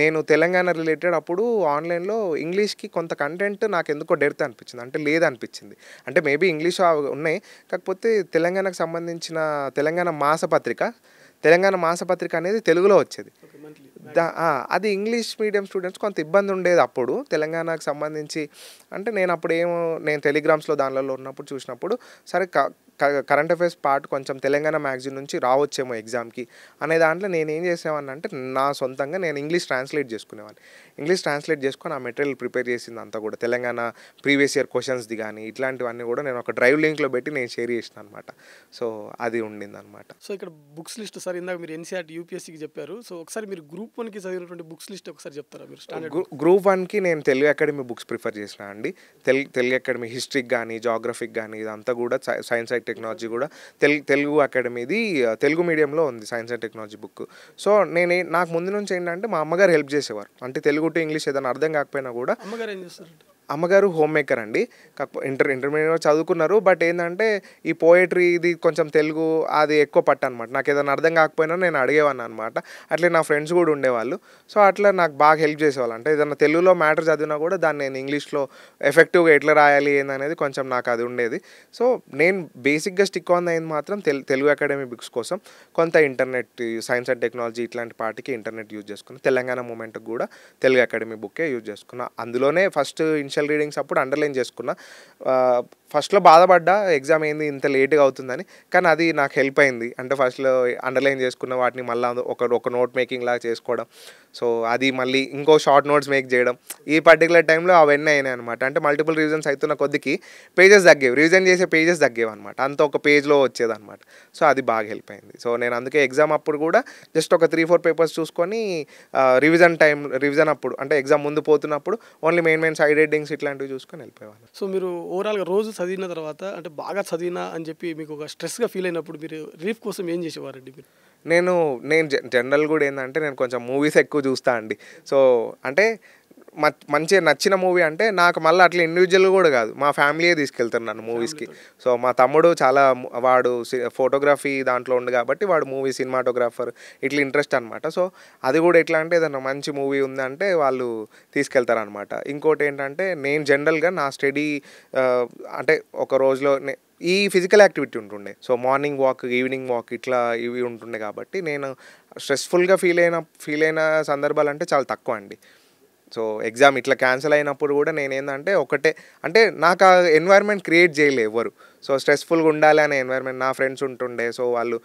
నేను తెలంగాణ రిలేటెడ్ అప్పుడు ఆన్లైన్లో ఇంగ్లీష్కి కొంత కంటెంట్ నాకు ఎందుకో డెర్త్ అనిపించింది, అంటే లేదనిపించింది. అంటే మేబీ ఇంగ్లీష్ ఉన్నాయి, కాకపోతే తెలంగాణకు సంబంధించిన తెలంగాణ మాసపత్రిక అనేది తెలుగులో వచ్చేది. అది ఇంగ్లీష్ మీడియం స్టూడెంట్స్ కొంత ఇబ్బంది ఉండేది అప్పుడు తెలంగాణకు సంబంధించి. అంటే నేను టెలిగ్రామ్స్లో దానిలో ఉన్నప్పుడు చూసినప్పుడు సరే కరెంట్ అఫైర్స్ పార్ట్ కొంచెం తెలంగాణ మ్యాగజైన్ నుంచి రావచ్చేమో ఎగ్జామ్కి అనే దాంట్లో నేను ఏం చేసేవాడిని అంటే నా సొంతంగా నేను ఇంగ్లీష్ ట్రాన్స్లేట్ చేసుకునేవాడిని. ఇంగ్లీష్ ట్రాన్స్లేట్ చేసుకొని ఆ మెటీరియల్ ప్రిపేర్ చేసింది అంతా కూడా తెలంగాణ ప్రీవియస్ ఇయర్ క్వశ్చన్స్ది కానీ ఇట్లాంటివన్నీ కూడా నేను ఒక డ్రైవ్ లింక్లో పెట్టి నేను షేర్ చేసిన అనమాట. సో అది ఉండింది అనమాట. సో ఇక్కడ బుక్స్ లిస్ట్ సార్ ఇందాక మీరు ఎన్సీఆర్టీ యూపీఎస్సీకి చెప్పారు. సో ఒకసారి మీరు గ్రూప్ 1కి చదివినటువంటి బుక్స్ లిస్ట్ ఒకసారి చెప్తారా మీరు? స్టాండర్డ్ గ్రూప్ 1కి నేను తెలుగు అకాడమీ బుక్స్ ప్రిఫర్ చేసిన అండి. తెలుగు అకాడమీ హిస్టరీకి కానీ జాగ్రఫీకి కానీ ఇదంతా కూడా సైన్స్ అండ్ టెక్నాలజీ కూడా తెలుగు అకాడమీది తెలుగు మీడియంలో ఉంది science and technology book. So నాకు ముందు నుంచి ఏంటంటే మా అమ్మగారు హెల్ప్ చేసేవారు, అంటే తెలుగు టు ఇంగ్లీష్ ఏదైనా అర్థం కాకపోయినా కూడా. అమ్మగారు ఏం చేస్తారంటే? అమ్మగారు హోమ్ మేకర్ అండి. ఇంటర్మీడియట్ చదువుకున్నారు, బట్ ఏంటంటే ఈ పోయట్రీ ఇది కొంచెం తెలుగు అది ఎక్కువ పట్టు అనమాట. నాకు ఏదైనా అర్థం కాకపోయినా నేను అడిగేవాడిని అనమాట. అట్లే నా ఫ్రెండ్స్ కూడా ఉండేవాళ్ళు. సో అట్లా నాకు బాగా హెల్ప్ చేసేవాళ్ళు. అంటే ఏదైనా తెలుగులో మ్యాటర్ చదివినా కూడా దాన్ని నేను ఇంగ్లీష్లో ఎఫెక్టివ్గా ఎట్లా రాయాలి ఏందనేది కొంచెం నాకు అది ఉండేది. సో నేను బేసిక్గా స్టిక్ ఆన్ అయింది మాత్రం తెలుగు అకాడమీ బుక్స్ కోసం. కొంత ఇంటర్నెట్, సైన్స్ అండ్ టెక్నాలజీ ఇట్లాంటి పార్టీకి ఇంటర్నెట్ యూజ్ చేసుకున్నాను. తెలంగాణ మూమెంట్కి కూడా తెలుగు అకాడమీ బుక్కే యూజ్ చేసుకున్నా. అందులోనే ఫస్ట్ ఇనిషియల్ రీడింగ్స్ అప్పుడు అండర్లైన్ చేసుకున్నా. ఫస్ట్లో బాధపడ్డా ఎగ్జామ్ ఏంది ఇంత లేట్గా అవుతుందని, కానీ అది నాకు హెల్ప్ అయింది. అంటే ఫస్ట్లో అండర్లైన్ చేసుకున్న వాటిని మళ్ళీ ఒక నోట్ మేకింగ్ లాగా చేసుకోవడం, సో అది మళ్ళీ ఇంకో షార్ట్ నోట్స్ మేక్ చేయడం, ఈ పర్టికులర్ టైంలో అవన్నీ అయినాయి అనమాట. అంటే మల్టిపుల్ రివిజన్స్ అవుతున్న కొద్దికి పేజెస్ తగ్గేవి, రివిజన్ చేసే పేజెస్ తగ్గేవి అనమాట. అంత ఒక పేజ్లో వచ్చేదన్నమాట. సో అది బాగా హెల్ప్ అయింది. సో నేను అందుకే ఎగ్జామ్ అప్పుడు కూడా జస్ట్ ఒక 3-4 పేపర్స్ చూసుకొని రివిజన్ అప్పుడు అంటే ఎగ్జామ్ ముందు పోతున్నప్పుడు ఓన్లీ మెయిన్ సైడ్ హెడ్డింగ్స్ ఇట్లాంటివి చూసుకొని వెళ్ళిపోయేవాళ్ళు. సో మీరు ఓవరాల్గా రోజు చదివిన తర్వాత అంటే బాగా చదివినా అని చెప్పి మీకు ఒక స్ట్రెస్గా ఫీల్ అయినప్పుడు మీరు రిలీఫ్ కోసం ఏం చేసేవారండి మీరు? నేను జనరల్ కూడా ఏంటంటే నేను కొంచెం మూవీస్ ఎక్కువ చూస్తా అండి. సో అంటే మంచిగా నచ్చిన మూవీ అంటే నాకు మళ్ళీ అట్లా ఇండివిజువల్ కూడా కాదు, మా ఫ్యామిలీయే తీసుకెళ్తారు నన్ను మూవీస్కి. సో మా తమ్ముడు వాడు ఫోటోగ్రఫీ దాంట్లో ఉంది కాబట్టి వాడు మూవీ సినిమాటోగ్రాఫర్ ఇట్లా ఇంట్రెస్ట్ అనమాట. సో అది కూడా ఎట్లా అంటే ఏదైనా మంచి మూవీ ఉందంటే వాళ్ళు తీసుకెళ్తారు అనమాట. ఇంకోటి ఏంటంటే నేను జనరల్గా నా స్టడీ అంటే ఒక రోజులో ఈ ఫిజికల్ యాక్టివిటీ ఉంటుండే. So morning walk, evening walk ఇట్లా ఇవి ఉంటుండే కాబట్టి నేను స్ట్రెస్ఫుల్గా ఫీల్ అయిన సందర్భాలు అంటే చాలా తక్కువ అండి. సో ఎగ్జామ్ ఇట్లా క్యాన్సిల్ అయినప్పుడు కూడా నేనేందంటే ఒకటే, అంటే నాకు ఆ ఎన్వైర్న్మెంట్ క్రియేట్ చేయలే ఎవరు. సో స్ట్రెస్ఫుల్గా ఉండాలి అనే ఎన్వైర్న్మెంట్ నా ఫ్రెండ్స్ ఉంటుండే. సో వాళ్ళు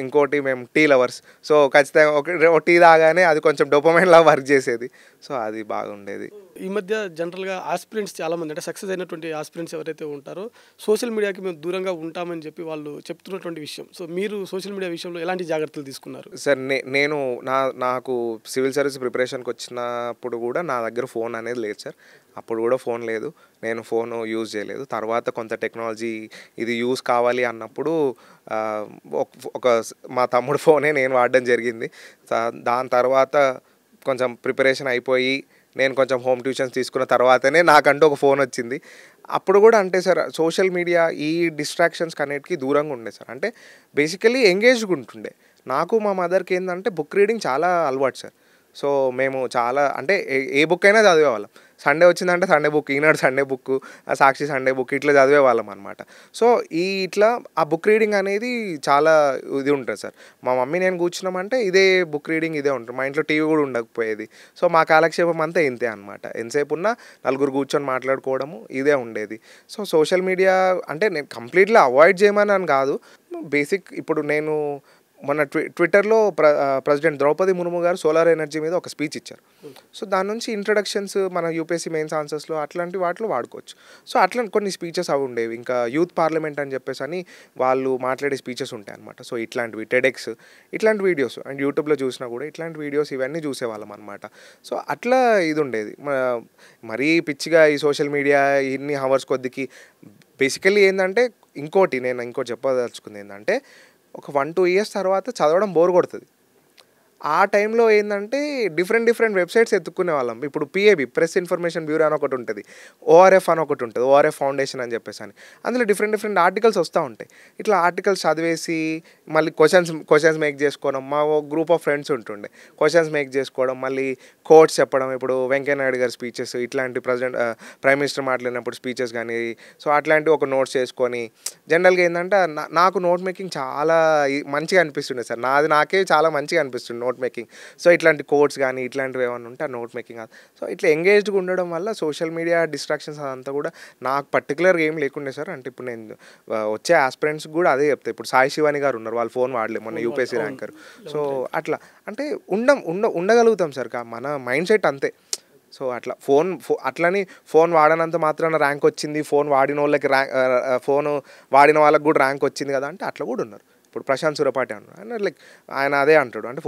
ఇంకోటి మేము టీ లవర్స్. సో ఖచ్చితంగా ఒక టీ తాగానే అది కొంచెం డోపమైన్లా వర్క్ చేసేది. సో అది బాగుండేది. ఈ మధ్య జనరల్‌గా ఆస్పిరెంట్స్ చాలామంది అంటే సక్సెస్ అయినటువంటి ఆస్పిరెంట్స్ ఎవరైతే ఉంటారో సోషల్ మీడియాకి మేము దూరంగా ఉంటామని చెప్పి వాళ్ళు చెప్తున్నటువంటి విషయం. సో మీరు సోషల్ మీడియా విషయంలో ఎలాంటి జాగ్రత్తలు తీసుకున్నారు? సార్ నేను నాకు సివిల్ సర్వీస్ ప్రిపరేషన్‌కి వచ్చినప్పుడు కూడా నా దగ్గర ఫోన్ అనేది లేదు సార్. అప్పుడు కూడా ఫోన్ లేదు. నేను ఫోను యూజ్ చేయలేదు. తర్వాత కొంత టెక్నాలజీ ఇది యూజ్ కావాలి అన్నప్పుడు ఆహ్, ఒక మా తమ్ముడు ఫోనే నేను వాడడం జరిగింది. దాని తర్వాత కొంచెం ప్రిపరేషన్ అయిపోయి నేను కొంచెం హోమ్ ట్యూషన్స్ తీసుకున్న తర్వాతనే నాకంటూ ఒక ఫోన్ వచ్చింది. అప్పుడు కూడా అంటే సార్ సోషల్ మీడియా ఈ డిస్ట్రాక్షన్స్‌కి అన్నిటికి దూరంగా ఉండే సార్. అంటే బేసికల్లీ ఎంగేజ్డ్‌గా ఉంటుండే. నాకు మా మదర్‌కి ఏందంటే బుక్ రీడింగ్ చాలా అలవాటు సార్. సో మేము చాలా అంటే ఏ బుక్ అయినా చదివేవాళ్ళం. సండే వచ్చిందంటే సండే బుక్, ఈనాడు సండే బుక్, సాక్షి సండే బుక్ ఇట్లా చదివేవాళ్ళం అనమాట. సో ఇట్లా ఆ బుక్ రీడింగ్ అనేది చాలా ఇది ఉంటుంది సార్. మా మమ్మీ నేను కూర్చున్నామంటే ఇదే బుక్ రీడింగ్ ఇదే ఉంటుంది. మా ఇంట్లో టీవీ కూడా ఉండకపోయేది. సో మా కాలక్షేపం అంతా ఇంతే అనమాట. ఎంతసేపు ఉన్నా నలుగురు కూర్చొని మాట్లాడుకోవడము ఇదే ఉండేది. సో సోషల్ మీడియా అంటే నేను కంప్లీట్లీ అవాయిడ్ చేయమని అని కాదు. బేసిక్ ఇప్పుడు నేను మొన్న ట్విట్టర్లో ప్రెసిడెంట్ ద్రౌపది ముర్ము గారు సోలార్ ఎనర్జీ మీద ఒక స్పీచ్ ఇచ్చారు. సో దాని నుంచి ఇంట్రడక్షన్స్ మన యూపీఎస్సీ మెయిన్స్ ఆన్సర్స్లో అట్లాంటి వాటిలో వాడుకోవచ్చు. సో అట్లా కొన్ని స్పీచెస్ అవి ఉండేవి. ఇంకా యూత్ పార్లమెంట్ అని చెప్పేసి అని వాళ్ళు మాట్లాడే స్పీచెస్ ఉంటాయి అనమాట. సో ఇట్లాంటివి టెడెక్స్ ఇట్లాంటి వీడియోస్ అండ్ యూట్యూబ్లో చూసినా కూడా ఇట్లాంటి వీడియోస్ ఇవన్నీ చూసేవాళ్ళం అనమాట. సో అట్లా ఇది ఉండేది. మరీ పిచ్చిగా ఈ సోషల్ మీడియా ఇన్ని హవర్స్ కొద్దికి బేసికల్లీ ఏంటంటే ఇంకోటి చెప్పదలుచుకుంది ఏంటంటే ఒక 1-2 ఇయర్స్ తర్వాత చదవడం బోర్ కొడుతుంది. ఆ టైంలో ఏంటంటే డిఫరెంట్ వెబ్సైట్స్ ఎత్తుక్కునే వాళ్ళం. ఇప్పుడు పిఏబి ప్రెస్ ఇన్ఫర్మేషన్ బ్యూరో అని ఒకటి ఉంటుంది, ఓఆర్ఎఫ్ అని ఒకటి ఉంటుంది, ఓఆర్ఎఫ్ ఫౌండేషన్ అని చెప్పేసి అని. అందులో డిఫరెంట్ ఆర్టికల్స్ వస్తూ ఉంటాయి. ఇట్లా ఆర్టికల్స్ చదివేసి మళ్ళీ క్వశ్చన్స్ మేక్ చేసుకోవడం. మా గ్రూప్ ఆఫ్ ఫ్రెండ్స్ ఉంటుండే, క్వశ్చన్స్ మేక్ చేసుకోవడం, మళ్ళీ కోట్స్ చెప్పడం. ఇప్పుడు వెంకయ్య నాయుడు గారి స్పీచెస్ ఇట్లాంటి ప్రైమ్ మినిస్టర్ మాట్లాడినప్పుడు స్పీచెస్ కానీ సో అట్లాంటివి ఒక నోట్స్ చేసుకొని జనరల్గా ఏంటంటే నాకు నోట్ మేకింగ్ చాలా మంచిగా అనిపిస్తుండే సార్. నాకే చాలా మంచిగా అనిపిస్తుంది నోట్ మేకింగ్. సో ఇట్లాంటి కోట్స్ కానీ ఇట్లాంటివి ఏమైనా ఉంటే ఆ నోట్ మేకింగ్. సో ఇట్లా ఎంగేజ్డ్గా ఉండడం వల్ల సోషల్ మీడియా డిస్ట్రాక్షన్స్ అదంతా కూడా నాకు పర్టికులర్గా ఏం లేకుండే సార్. అంటే ఇప్పుడు నేను వచ్చే ఆస్పిరెంట్స్ కూడా అదే చెప్తాను. ఇప్పుడు సాయి శివాని గారు ఉన్నారు, వాళ్ళు ఫోన్ వాడలేము, మొన్న యూపీఎస్సీ ర్యాంకర్. సో అట్లా అంటే ఉండగలుగుతాం సార్. మన మైండ్ సెట్ అంతే. సో అట్లా అట్లని ఫోన్ వాడనంత మాత్రాన ర్యాంక్ వచ్చింది, ఫోన్ వాడిన వాళ్ళకి ఫోన్ వాడిన వాళ్ళకి కూడా ర్యాంక్ వచ్చింది కదా అంటే అట్లా కూడా ఉన్నారు. ఇప్పుడు ప్రశాంత్ సురపాటి అన్నాడు, ఆయన లైక్ ఆయన అదే అంటాడు. అంటే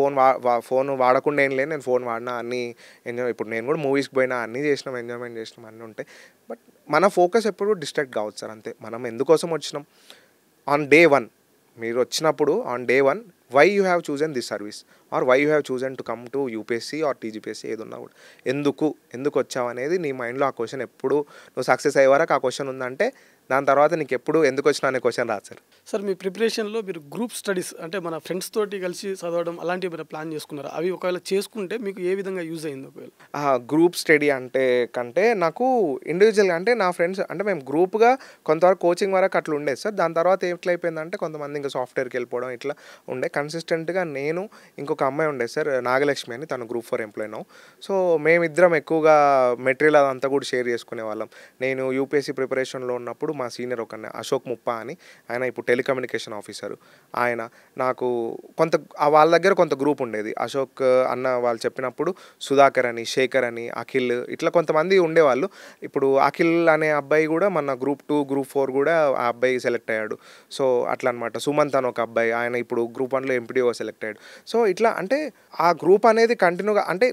ఫోన్ వాడకుండా ఏం లేదు, నేను ఫోన్ వాడినా అన్నీ ఎంజాయ్. ఇప్పుడు నేను కూడా మూవీస్కి పోయినా అన్నీ చేసినాం, ఎంజాయ్మెంట్ చేసినాం, అన్నీ ఉంటాయి. బట్ మన ఫోకస్ ఎప్పుడు డిస్ట్రాక్ట్ కావచ్చు సార్. అంతే. మనం ఎందుకోసం వచ్చినాం ఆన్ డే 1 మీరు వచ్చినప్పుడు on day 1 why you have chosen this service or why you have chosen to come to UPSC or TGPSC ఏదున్నా కూడా ఎందుకు వచ్చావు అనేది నీ మైండ్లో ఆ క్వశ్చన్ ఎప్పుడు నువ్వు సక్సెస్ అయ్యే వరకు ఆ క్వశ్చన్ ఉందంటే దాని తర్వాత నీకు ఎప్పుడు ఎందుకు వచ్చినా అనే క్వశ్చన్ రాదు సార్. సార్ మీ ప్రిపరేషన్లో మీరు గ్రూప్ స్టడీస్ అంటే మన ఫ్రెండ్స్ తోటి కలిసి చదవడం అలాంటివి మీరు ప్లాన్ చేసుకున్నారు? అవి ఒకవేళ చేసుకుంటే మీకు ఏ విధంగా యూజ్ అయింది? ఒకవేళ గ్రూప్ స్టడీ కంటే నాకు ఇండివిజువల్గా అంటే నా ఫ్రెండ్స్ అంటే మేము గ్రూప్గా కొంతవరకు కోచింగ్ వరకు అట్లా ఉండేది సార్. దాని తర్వాత ఎట్లయిపోయిందంటే కొంతమంది ఇంకా సాఫ్ట్వేర్కి వెళ్ళిపోవడం ఇట్లా ఉండే. కన్సిస్టెంట్గా నేను ఇంకొక అమ్మాయి ఉండేది సార్, నాగలక్ష్మి అని, తను గ్రూప్ 4 ఎంప్లాయ్ నౌ. సో మేమిద్దరం ఎక్కువగా మెటీరియల్ అదంతా కూడా షేర్ చేసుకునే వాళ్ళం. నేను యూపీఎస్సీ ప్రిపరేషన్లో ఉన్నప్పుడు మా సీనియర్ ఒక అశోక్ ముప్పా అని, ఆయన ఇప్పుడు టెలికమ్యూనికేషన్ ఆఫీసరు. ఆయన నాకు వాళ్ళ దగ్గర కొంత గ్రూప్ ఉండేది. అశోక్ అన్న వాళ్ళు చెప్పినప్పుడు సుధాకర్ అని, శేఖర్ అని, అఖిల్ ఇట్లా కొంతమంది ఉండేవాళ్ళు. ఇప్పుడు అఖిల్ అనే అబ్బాయి కూడా మన గ్రూప్ 2 గ్రూప్ 4 కూడా ఆ అబ్బాయి సెలెక్ట్ అయ్యాడు. సో అట్లా అనమాట. సుమంత్ అని ఒక అబ్బాయి, ఆయన ఇప్పుడు గ్రూప్ 1లో ఎంపీడీఓ సెలెక్ట్ అయ్యాడు. సో ఇట్లా అంటే ఆ గ్రూప్ అనేది కంటిన్యూగా అంటే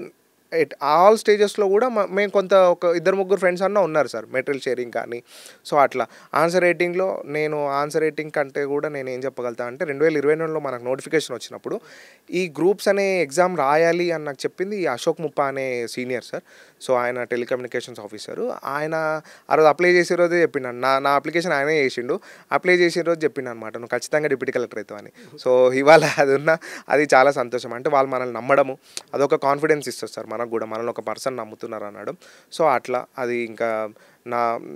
ఆల్ స్టేజెస్లో కూడా మేము ఒక 2-3 ఫ్రెండ్స్ అన్న ఉన్నారు సార్, మెటీరియల్ షేరింగ్ కానీ. సో అట్లా ఆన్సర్ రైటింగ్లో ఆన్సర్ రైటింగ్ కంటే కూడా నేను ఏం చెప్పగలుగుతా అంటే 2022లో మనకు నోటిఫికేషన్ వచ్చినప్పుడు ఈ గ్రూప్స్ అనే ఎగ్జామ్ రాయాలి అని నాకు చెప్పింది ఈ అశోక్ ముప్పా అనే సీనియర్ సార్. సో ఆయన టెలికమ్యూనికేషన్స్ ఆఫీసరు. ఆయన ఆ రోజు అప్లై చేసే రోజే చెప్పిండు, నా అప్లికేషన్ ఆయనే చేసిండు. అప్లై చేసిన రోజు చెప్పిండు అనమాట, నువ్వు ఖచ్చితంగా డిప్యూటీ కలెక్టర్ అవుతావు అని. సో ఇవాళ అది చాలా సంతోషం. అంటే వాళ్ళు మనల్ని నమ్మడము అదొక కాన్ఫిడెన్స్ ఇస్తుంది సార్ మనకు కూడా, మనల్ని ఒక పర్సన్ నమ్ముతున్నారు అనడం. సో అట్లా అది ఇంకా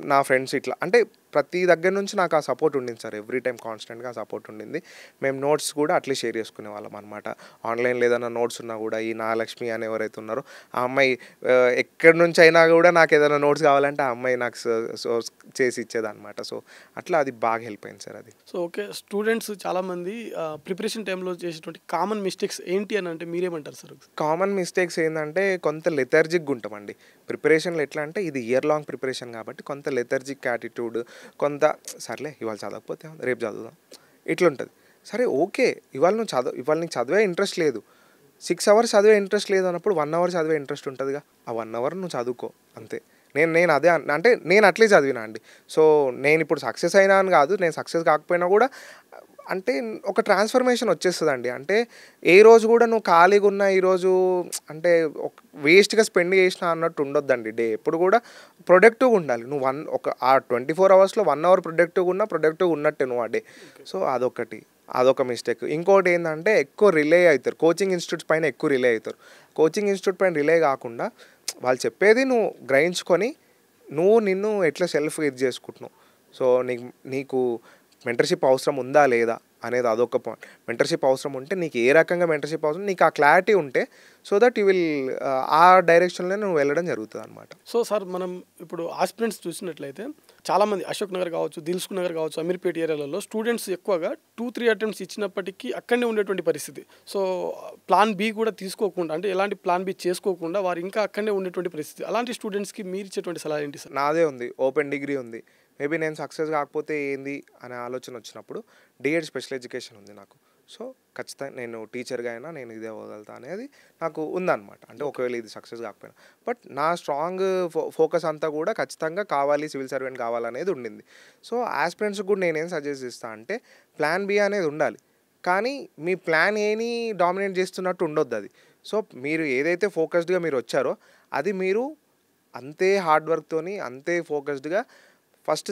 నా ఫ్రెండ్స్ ఇట్లా అంటే ప్రతి దగ్గర నుంచి నాకు ఆ సపోర్ట్ ఉండింది సార్. ఎవ్రీ టైం కాన్స్టెంట్గా సపోర్ట్ ఉండింది. మేము నోట్స్ కూడా అట్లే షేర్ చేసుకునే వాళ్ళం అనమాట. ఆన్లైన్లో ఏదైనా నోట్స్ ఉన్నా కూడా ఈ నాగలక్ష్మి అని ఎవరైతే ఉన్నారో ఆ అమ్మాయి ఎక్కడి నుంచి అయినా కూడా నాకు ఏదైనా నోట్స్ కావాలంటే ఆ అమ్మాయి నాకు సో చేసి ఇచ్చేదన్నమాట. సో అట్లా అది బాగా హెల్ప్ అయింది సార్ అది. సో ఓకే, స్టూడెంట్స్ చాలామంది ప్రిపరేషన్ టైంలో చేసేటువంటి కామన్ మిస్టేక్స్ ఏంటి అని అంటే మీరేమంటారు సార్? కామన్ మిస్టేక్స్ ఏంటంటే కొంత లెథర్జిక్గా ఉంటామండి ప్రిపరేషన్లో. ఎట్లా అంటే ఇది ఇయర్ లాంగ్ ప్రిపరేషన్ కాబట్టి కొంత లెథర్జిక్ యాటిట్యూడ్, కొంత సర్లే ఇవాళ చదవకపోతే రేపు చదువుదాం ఇట్లుంటుంది. సరే ఓకే, ఇవాళ నీకు చదివే ఇంట్రెస్ట్ లేదు, 6 hours చదివే ఇంట్రెస్ట్ లేదు అన్నప్పుడు 1 hour చదివే ఇంట్రెస్ట్ ఉంటుందిగా. ఆ 1 hour నువ్వు చదువుకో అంతే. నేను అదే అంటే నేను అట్లే చదివినా అండి. సో నేను ఇప్పుడు సక్సెస్ అయినా అని కాదు, నేను సక్సెస్ కాకపోయినా కూడా అంటే ఒక ట్రాన్స్ఫర్మేషన్ వచ్చేస్తుందండి. అంటే ఏ రోజు కూడా నువ్వు ఖాళీగా ఉన్న ఈరోజు అంటే వేస్ట్గా స్పెండ్ చేసినా అన్నట్టు ఉండొద్దండి. డే ఎప్పుడు కూడా ప్రొడక్టివ్గా ఉండాలి. నువ్వు ఆ 24 hours 1 hour ప్రొడక్టివ్గా ఉన్నట్టే నువ్వు ఆ డే. సో అదొక మిస్టేక్. ఇంకోటి ఏంటంటే ఎక్కువ రిలే అవుతారు, కోచింగ్ ఇన్స్టిట్యూట్స్ పైన ఎక్కువ రిలే అవుతారు. కోచింగ్ ఇన్స్టిట్యూట్ పైన రిలే కాకుండా వాళ్ళు చెప్పేది నువ్వు గ్రహించుకొని నిన్ను ఎట్లా సెల్ఫ్ ఇది చేసుకుంటున్నావు. సో నీకు మెంటర్షిప్ అవసరం ఉందా లేదా అనేది అదొక పాయింట్. మెంటర్షిప్ అవసరం ఉంటే నీకు ఏ రకంగా మెంటర్షిప్ అవసరం, నీకు ఆ క్లారిటీ ఉంటే సో దట్ యూ విల్ ఆ డైరెక్షన్లో నువ్వు వెళ్ళడం జరుగుతుంది అనమాట. సో సార్ మనం ఇప్పుడు ఆస్పిరెంట్స్ చూసినట్లయితే చాలామంది అశోక్ నగర్ కావచ్చు, దిల్సుఖ్ నగర్ కావచ్చు, అమీర్పేట ఏరియాలలో స్టూడెంట్స్ ఎక్కువగా 2-3 అటెంప్ట్స్ ఇచ్చినప్పటికీ అక్కడనే ఉండేటువంటి పరిస్థితి. సో ప్లాన్ బి కూడా తీసుకోకుండా, అంటే ఎలాంటి ప్లాన్ బి చేసుకోకుండా వారు ఇంకా అక్కడనే ఉండేటువంటి పరిస్థితి. అలాంటి స్టూడెంట్స్కి మీరు ఇచ్చేటువంటి సలహా ఏంటి సార్? నాదే ఉంది, ఓపెన్ డిగ్రీ ఉంది. మేబీ నేను సక్సెస్ కాకపోతే ఏంది అనే ఆలోచన వచ్చినప్పుడు డిఎడ్ స్పెషల్ ఎడ్యుకేషన్ ఉంది నాకు. సో ఖచ్చితంగా నేను టీచర్గా అయినా నేను ఇదే అవ్వగలుగుతా అనేది నాకు ఉందన్నమాట. అంటే ఒకవేళ ఇది సక్సెస్ కాకపోయినా బట్ నా స్ట్రాంగ్ ఫోకస్ అంతా కూడా ఖచ్చితంగా కావాలి, సివిల్ సర్వెంట్ కావాలనేది ఉండింది. సో ఆస్పిరెంట్స్కి కూడా నేనేం సజెస్ట్ చేస్తాను అంటే ప్లాన్ బి అనేది ఉండాలి, కానీ మీ ప్లాన్ ఏని డామినేట్ చేస్తున్నట్టు ఉండొద్దు అది. సో మీరు ఏదైతే ఫోకస్డ్గా మీరు వచ్చారో అది మీరు అంతే హార్డ్ వర్క్తోని అంతే ఫోకస్డ్గా ఫస్ట్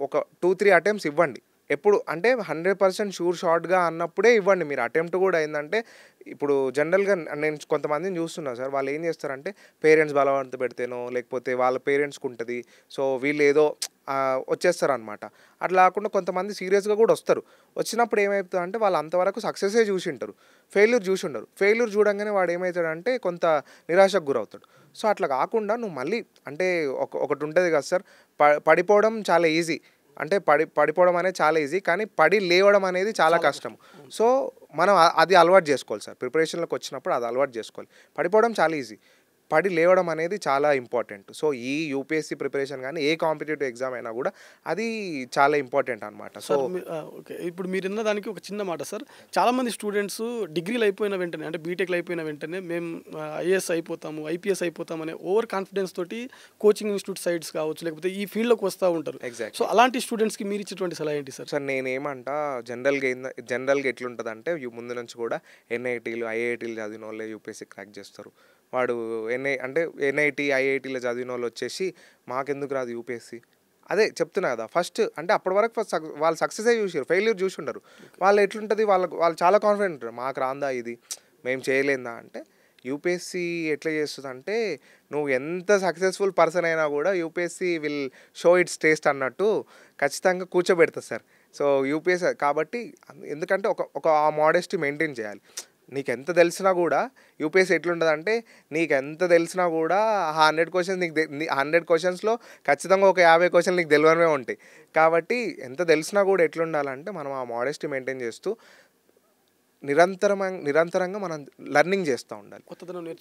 ఒక 2-3 అటెంప్ట్స్ ఇవ్వండి. ఎప్పుడు అంటే 100% షూర్ షాట్గా అన్నప్పుడే ఇవ్వండి. మీరు అటెంప్ట్ కూడా ఏంటంటే ఇప్పుడు జనరల్గా నేను కొంతమందిని చూస్తున్నాను సార్, వాళ్ళు ఏం చేస్తారంటే పేరెంట్స్ బలవంత పెడితేనో లేకపోతే వాళ్ళ పేరెంట్స్కి ఉంటుంది, సో వీళ్ళు ఏదో వచ్చేస్తారనమాట. అట్లా కాకుండా కొంతమంది సీరియస్గా కూడా వస్తారు. వచ్చినప్పుడు ఏమవుతుంది అంటే వాళ్ళు అంతవరకు సక్సెసే చూసి ఉంటారు, ఫెయిల్యూర్ చూసి ఉండరు. ఫెయిల్యూర్ చూడంగానే వాడు ఏమవుతాడంటే కొంత నిరాశకు గురవుతాడు. సో అట్లా కాకుండా నువ్వు మళ్ళీ అంటే ఒకటి ఉంటుంది కదా సార్, పడిపోవడం చాలా ఈజీ, అంటే పడిపోవడం అనేది చాలా ఈజీ, కానీ పడి లేవడం అనేది చాలా కష్టం. సో మనం అది అలవాటు చేసుకోవాలి సార్. ప్రిపరేషన్లోకి వచ్చినప్పుడు అది అలవాటు చేసుకోవాలి. పడిపోవడం చాలా ఈజీ, పడి లేవడం అనేది చాలా ఇంపార్టెంట్. సో ఈ యూపీఎస్సీ ప్రిపరేషన్ కానీ ఏ కాంపిటేటివ్ ఎగ్జామ్ అయినా కూడా అది చాలా ఇంపార్టెంట్ అనమాట. సో ఓకే, ఇప్పుడు మీరు విన్న దానికి ఒక చిన్న మాట సార్. చాలామంది స్టూడెంట్స్ డిగ్రీలు అయిపోయిన వెంటనే, అంటే బీటెక్లు అయిపోయిన వెంటనే మేము ఐఏఎస్ అయిపోతాము, ఐపీఎస్ అయిపోతాము అనే ఓవర్ కాన్ఫిడెన్స్ తోటి కోచింగ్ ఇన్స్టిట్యూట్ సైడ్స్ కావచ్చు లేకపోతే ఈ ఫీల్డ్లోకి వస్తూ ఉంటారు. సో అలాంటి స్టూడెంట్స్కి మీరు ఇచ్చేటువంటి సలహా ఏంటి సార్? సార్ నేనేమంటా జనరల్గా ఎట్లుంటుంది అంటే ముందు నుంచి కూడా ఎన్ఐటీలు ఐఐటీలు చదివిన వాళ్ళే యూపీఎస్సీ క్రాక్ చేస్తారు. వాడు ఎన్ఐటీ ఐఐటీలో చదివిన వాళ్ళు వచ్చేసి మాకెందుకు రాదు యూపీఎస్సీ, అదే చెప్తున్నా కదా. ఫస్ట్ అంటే అప్పటి వరకు వాళ్ళు సక్సెస్ అయ్యి చూసారు, ఫెయిల్యూర్ చూసి ఉండరు. వాళ్ళు ఎట్లుంటుంది, వాళ్ళు చాలా కాన్ఫిడెంట్ ఉంటారు, మాకు రాందా ఇది, మేము చేయలేదా అంటే. యూపీఎస్సీ ఎట్లా చేస్తుంది అంటే నువ్వు ఎంత సక్సెస్ఫుల్ పర్సన్ అయినా కూడా UPSC will show it's taste అన్నట్టు ఖచ్చితంగా కూర్చోబెడతారు సార్. సో యూపీఎస్సీ కాబట్టి ఎందుకంటే ఒక ఆ మోడెస్టీ మెయింటైన్ చేయాలి. నీకు ఎంత తెలిసినా కూడా యూపీఎస్సీ ఎట్లుంటుంది అంటే నీకు ఎంత తెలిసినా కూడా 100 క్వశ్చన్స్ 100 క్వశ్చన్స్లో ఖచ్చితంగా ఒక 50 క్వశ్చన్లు నీకు తెలియనివే ఉంటాయి. కాబట్టి ఎంత తెలిసినా కూడా ఎట్లుండాలంటే మనం ఆ మోడెస్టీ మెయింటైన్ చేస్తూ నిరంతరంగా మనం లెర్నింగ్ చేస్తూ ఉండాలి,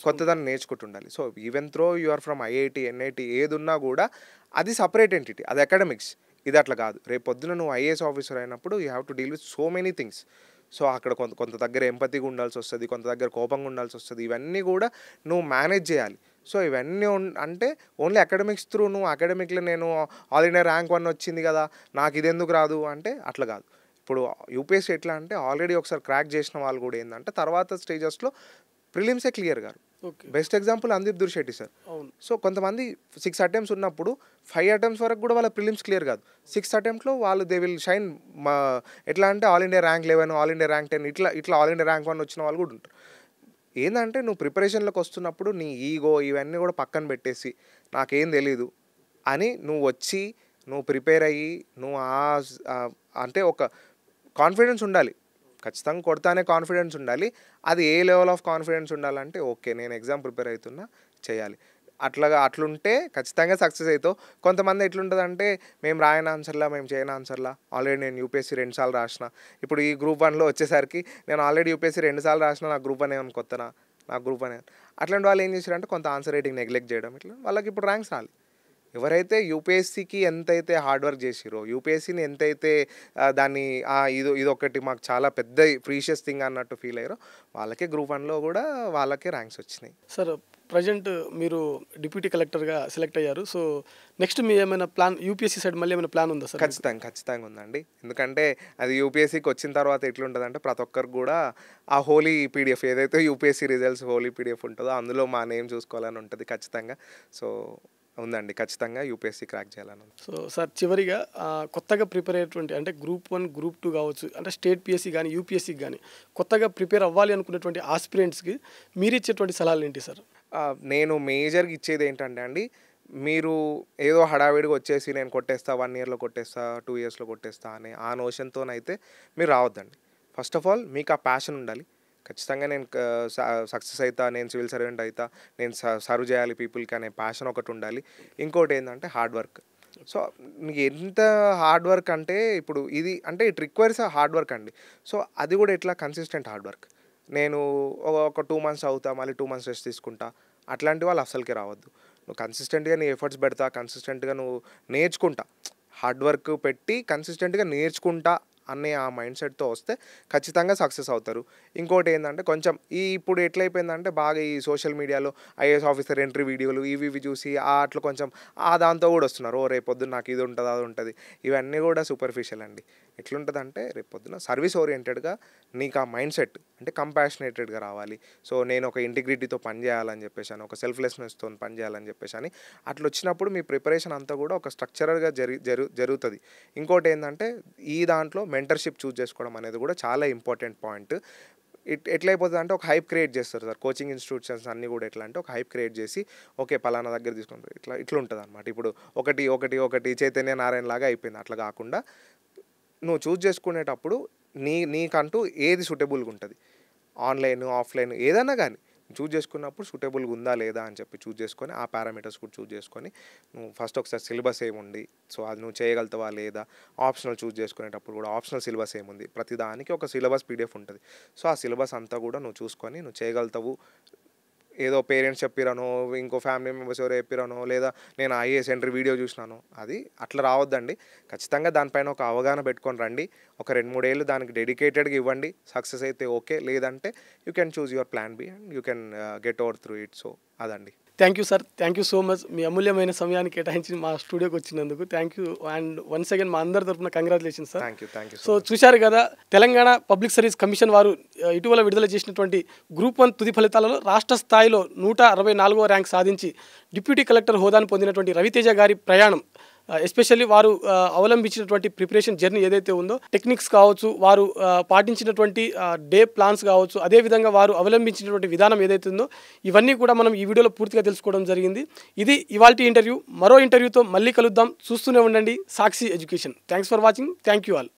కొత్తదాన్ని నేర్చుకుంటూ ఉండాలి. So even through you are from IIT NIT ఏది ఉన్నా కూడా అది సపరేట్ ఎంటిటీ, అది అకాడమిక్స్, ఇది అట్లా కాదు. రేపు పొద్దున నువ్వు ఐఏఎస్ ఆఫీసర్ అయినప్పుడు you have to deal with so many things. So అక్కడ కొంత దగ్గర ఎంపతిగా ఉండాల్సి వస్తుంది, కొంత దగ్గర కోపంగా ఉండాల్సి వస్తుంది. ఇవన్నీ కూడా నువ్వు మేనేజ్ చేయాలి. సో ఇవన్నీ అంటే ఓన్లీ అకాడమిక్స్ త్రూ నువ్వు అకాడమిక్లో నేను ఆల్ ఇండియా ర్యాంక్ 1 వచ్చింది కదా నాకు ఇది ఎందుకు రాదు అంటే అట్లా కాదు. ఇప్పుడు యూపీఎస్సీ ఎట్లా అంటే ఆల్రెడీ ఒకసారి క్రాక్ చేసిన వాళ్ళు కూడా ఏంటంటే తర్వాత స్టేజెస్లో ప్రిలిమ్సే క్లియర్ గారు. Best example అందీప్ Dursetti sir. So కొంతమంది 6 అటెంప్ట్స్ ఉన్నప్పుడు 5 అటెంప్ట్స్ వరకు కూడా వాళ్ళ ప్రిలిమ్స్ క్లియర్ కాదు. 6 అటెంప్ట్లో వాళ్ళు దే విల్ షైన్. ఎట్లా అంటే all India rank 11, all India rank 10 ఇట్లా ఆల్ ఇండియా ర్యాంక్ 1 వచ్చిన వాళ్ళు కూడా ఉంటారు. ఏంటంటే నువ్వు ప్రిపరేషన్లోకి వస్తున్నప్పుడు నీ ఈగో ఇవన్నీ కూడా పక్కన పెట్టేసి నాకేం తెలీదు అని నువ్వు వచ్చి నువ్వు ప్రిపేర్ అయ్యి నువ్వు అంటే ఒక కాన్ఫిడెన్స్ ఉండాలి, ఖచ్చితంగా కొడతానే కాన్ఫిడెన్స్ ఉండాలి. అది ఏ లెవెల్ ఆఫ్ కాన్ఫిడెన్స్ ఉండాలంటే ఓకే నేను ఎగ్జామ్ ప్రిపేర్ అవుతున్నా చేయాలి, అట్లుంటే ఖచ్చితంగా సక్సెస్ అవుతావు. కొంతమంది ఎట్లుంటుందంటే మేము రాయని ఆన్సర్లా, మేము చేయని ఆన్సర్లా, ఆల్రెడీ నేను యూపీఎస్సీ 2 సార్లు రాసిన, ఇప్పుడు ఈ గ్రూప్ 1లో వచ్చేసరికి నేను ఆల్రెడీ యూపీఎస్సీ 2 సార్లు రాసిన, నాకు గ్రూప్ 1 ఏమని కొత్తనా, నాకు గ్రూప్ 1 అట్లాంటి వాళ్ళు ఏం చేశారంటే కొంత ఆన్సర్ రైటింగ్ నెగ్లెక్ట్ చేయడం, ఇట్లా వాళ్ళకి ఇప్పుడు ర్యాంక్స్ రాలి. ఎవరైతే యూపీఎస్సీకి ఎంతైతే హార్డ్ వర్క్ చేసిరో, యూపీఎస్సీని ఎంతైతే దాన్ని ఇదొకటి మాకు చాలా పెద్ద ప్రీషియస్ థింగ్ అన్నట్టు ఫీల్ అయ్యారో వాళ్ళకే గ్రూప్ 1లో కూడా వాళ్ళకే ర్యాంక్స్ వచ్చినాయి. సార్ ప్రజెంట్ మీరు డిప్యూటీ కలెక్టర్గా సెలెక్ట్ అయ్యారు. సో నెక్స్ట్ మీ ఏమైనా ప్లాన్ యూపీఎస్సీ సైడ్ మళ్ళీ ఏమైనా ప్లాన్ ఉందా సార్? ఖచ్చితంగా ఉందండి. ఎందుకంటే అది యూపీఎస్సీకి వచ్చిన తర్వాత ఎట్లుంటుందంటే ప్రతి ఒక్కరికి కూడా ఆ హోలీ పీడిఎఫ్ ఏదైతే యూపీఎస్సీ రిజల్ట్స్ హోలీ పీడిఎఫ్ ఉంటుందో అందులో మా నేమ్ చూసుకోవాలని ఉంటుంది ఖచ్చితంగా. సో ఉందండి, ఖచ్చితంగా యూపీఎస్సీ క్రాక్ చేయాలని. సో సార్ చివరిగా కొత్తగా ప్రిపేర్ అయ్యేటువంటి అంటే గ్రూప్ 1 గ్రూప్ 2 కావచ్చు, అంటే స్టేట్ పిఎస్సీ కానీ యూపీఎస్సీకి కానీ కొత్తగా ప్రిపేర్ అవ్వాలి అనుకునేటువంటి ఆస్పిరెంట్స్కి మీరు ఇచ్చేటువంటి సలహాలు ఏంటి సార్? నేను మేజర్గా ఇచ్చేది ఏంటంటే అండి, మీరు ఏదో హడావిడిగా వచ్చేసి నేను కొట్టేస్తా 1 ఇయర్లో కొట్టేస్తా 2 ఇయర్స్లో కొట్టేస్తా అనే ఆ నోషన్తోనైతే మీరు రావద్దండి. ఫస్ట్ ఆఫ్ ఆల్ మీకు ఆ ప్యాషన్ ఉండాలి. ఖచ్చితంగా నేను సక్సెస్ అవుతా, నేను సివిల్ సర్వెంట్ అవుతా, నేను సర్వ్ చేయాలి పీపుల్కి అనే ప్యాషన్ ఒకటి ఉండాలి. ఇంకోటి ఏంటంటే హార్డ్ వర్క్. సో నీకు ఎంత హార్డ్ వర్క్ అంటే ఇప్పుడు ఇది అంటే ఇట్ రిక్వైర్స్ హార్డ్ వర్క్ అండి. సో అది కూడా ఎట్లా కన్సిస్టెంట్ హార్డ్ వర్క్. నేను ఒక 2 మంత్స్ అవుతా మళ్ళీ 2 మంత్స్ రెస్ట్ తీసుకుంటా అట్లాంటి వాళ్ళు అస్సలకి రావద్దు. నువ్వు కన్సిస్టెంట్గా నీ ఎఫర్ట్స్ పెడతా, కన్సిస్టెంట్గా నువ్వు నేర్చుకుంటా, హార్డ్ వర్క్ పెట్టి కన్సిస్టెంట్గా నేర్చుకుంటా అనే ఆ మైండ్ సెట్తో వస్తే ఖచ్చితంగా సక్సెస్ అవుతారు. ఇంకోటి ఏంటంటే కొంచెం ఇప్పుడు ఎట్లయిపోయిందంటే బాగా ఈ సోషల్ మీడియాలో ఐఏఎస్ ఆఫీసర్ ఎంట్రీ వీడియోలు ఇవి చూసి అట్లా కొంచెం దాంతో కూడా వస్తున్నారు. రేపొద్దున నాకు ఇది ఉంటుంది అది ఉంటుంది, ఇవన్నీ కూడా సూపర్ఫిషియల్ అండి. ఎట్లుంటుందంటే రేపొద్దున సర్వీస్ ఓరియంటెడ్గా నీకు ఆ మైండ్ సెట్ అంటే కంపాషనేటెడ్గా రావాలి. సో నేను ఒక ఇంటిగ్రిటీతో పనిచేయాలని చెప్పేసి అని, ఒక సెల్ఫ్లెస్నెస్తో పనిచేయాలని చెప్పేసి అని అట్లా వచ్చినప్పుడు మీ ప్రిపరేషన్ అంతా కూడా ఒక స్ట్రక్చరల్గా జరుగుతుంది. ఇంకోటి ఏంటంటే ఈ దాంట్లో మెంటర్షిప్ చూస్ చేసుకోవడం అనేది కూడా చాలా ఇంపార్టెంట్ పాయింట్. ఎట్లయిపోతుంది అంటే ఒక హైప్ క్రియేట్ చేస్తారు సార్ కోచింగ్ ఇన్స్టిట్యూషన్స్ అన్నీ కూడా. ఎట్లా అంటే ఒక హైప్ క్రియేట్ చేసి ఓకే పలానా దగ్గర తీసుకుంటారు, ఇట్లా ఉంటుంది అనమాట. ఇప్పుడు ఒకటి చైతన్య నారాయణ లాగా అయిపోయింది. అట్లా కాకుండా నువ్వు చూస్ చేసుకునేటప్పుడు నీకంటూ ఏది సూటబుల్గా ఉంటుంది, ఆన్లైన్ ఆఫ్లైన్ ఏదైనా కానీ చూస్ చేసుకున్నప్పుడు సూటబుల్గా ఉందా లేదా అని చెప్పి చూస్ చేసుకొని ఆ పారామీటర్స్ కూడా చూస్ చేసుకొని నువ్వు ఫస్ట్ ఒకసారి సిలబస్ ఏముంది, సో అది నువ్వు చేయగలుగుతావా లేదా, ఆప్షనల్ చూస్ చేసుకునేటప్పుడు కూడా ఆప్షనల్ సిలబస్ ఏముంది, ప్రతిదానికి ఒక సిలబస్ పీడిఎఫ్ ఉంటుంది. సో ఆ సిలబస్ అంతా కూడా నువ్వు చూసుకొని నువ్వు చేయగలుగుతావు. ఏదో పేరెంట్స్ చెప్పిరానో ఇంకో ఫ్యామిలీ మెంబర్స్ ఎవరో చెప్పిరానో లేదా నేను ఐఏఎస్ ఎంట్రీ వీడియో చూసినాను అది అట్లా రావద్దండి. ఖచ్చితంగా దానిపైన ఒక అవగాహన పెట్టుకొని రండి. ఒక 2-3 ఏళ్ళు దానికి డెడికేటెడ్గా ఇవ్వండి. సక్సెస్ అయితే ఓకే, లేదంటే you can choose your plan B and you can get over through it. So అదండి. Thank you sir, thank you so much. మీ అమూల్యమైన సమయాన్ని కేటాయించి మా స్టూడియోకి వచ్చినందుకు thank you. And once again మా అందరి తరఫున congratulations sir. Thank you. So చూశారు కదా, తెలంగాణ పబ్లిక్ సర్వీస్ కమిషన్ వారు ఇటీవల విడుదల చేసినటువంటి గ్రూప్ 1 తుది ఫలితాలలో రాష్ట్ర స్థాయిలో 164వ ర్యాంక్ సాధించి డిప్యూటీ కలెక్టర్ హోదాను పొందినటువంటి రవితేజ గారి ప్రయాణం, ఎస్పెషల్లీ వారు అవలంబించినటువంటి ప్రిపరేషన్ జర్నీ ఏదైతే ఉందో, టెక్నిక్స్ కావచ్చు, వారు పాటించినటువంటి డే ప్లాన్స్ కావచ్చు, అదేవిధంగా వారు అవలంబించినటువంటి విధానం ఏదైతే ఉందో, ఇవన్నీ కూడా మనం ఈ వీడియోలో పూర్తిగా తెలుసుకోవడం జరిగింది. ఇది ఇవాల్టి ఇంటర్వ్యూ. మరో ఇంటర్వ్యూతో మళ్ళీ కలుద్దాం. చూస్తూనే ఉండండి Sakshi education. Thanks for watching. Thank you all.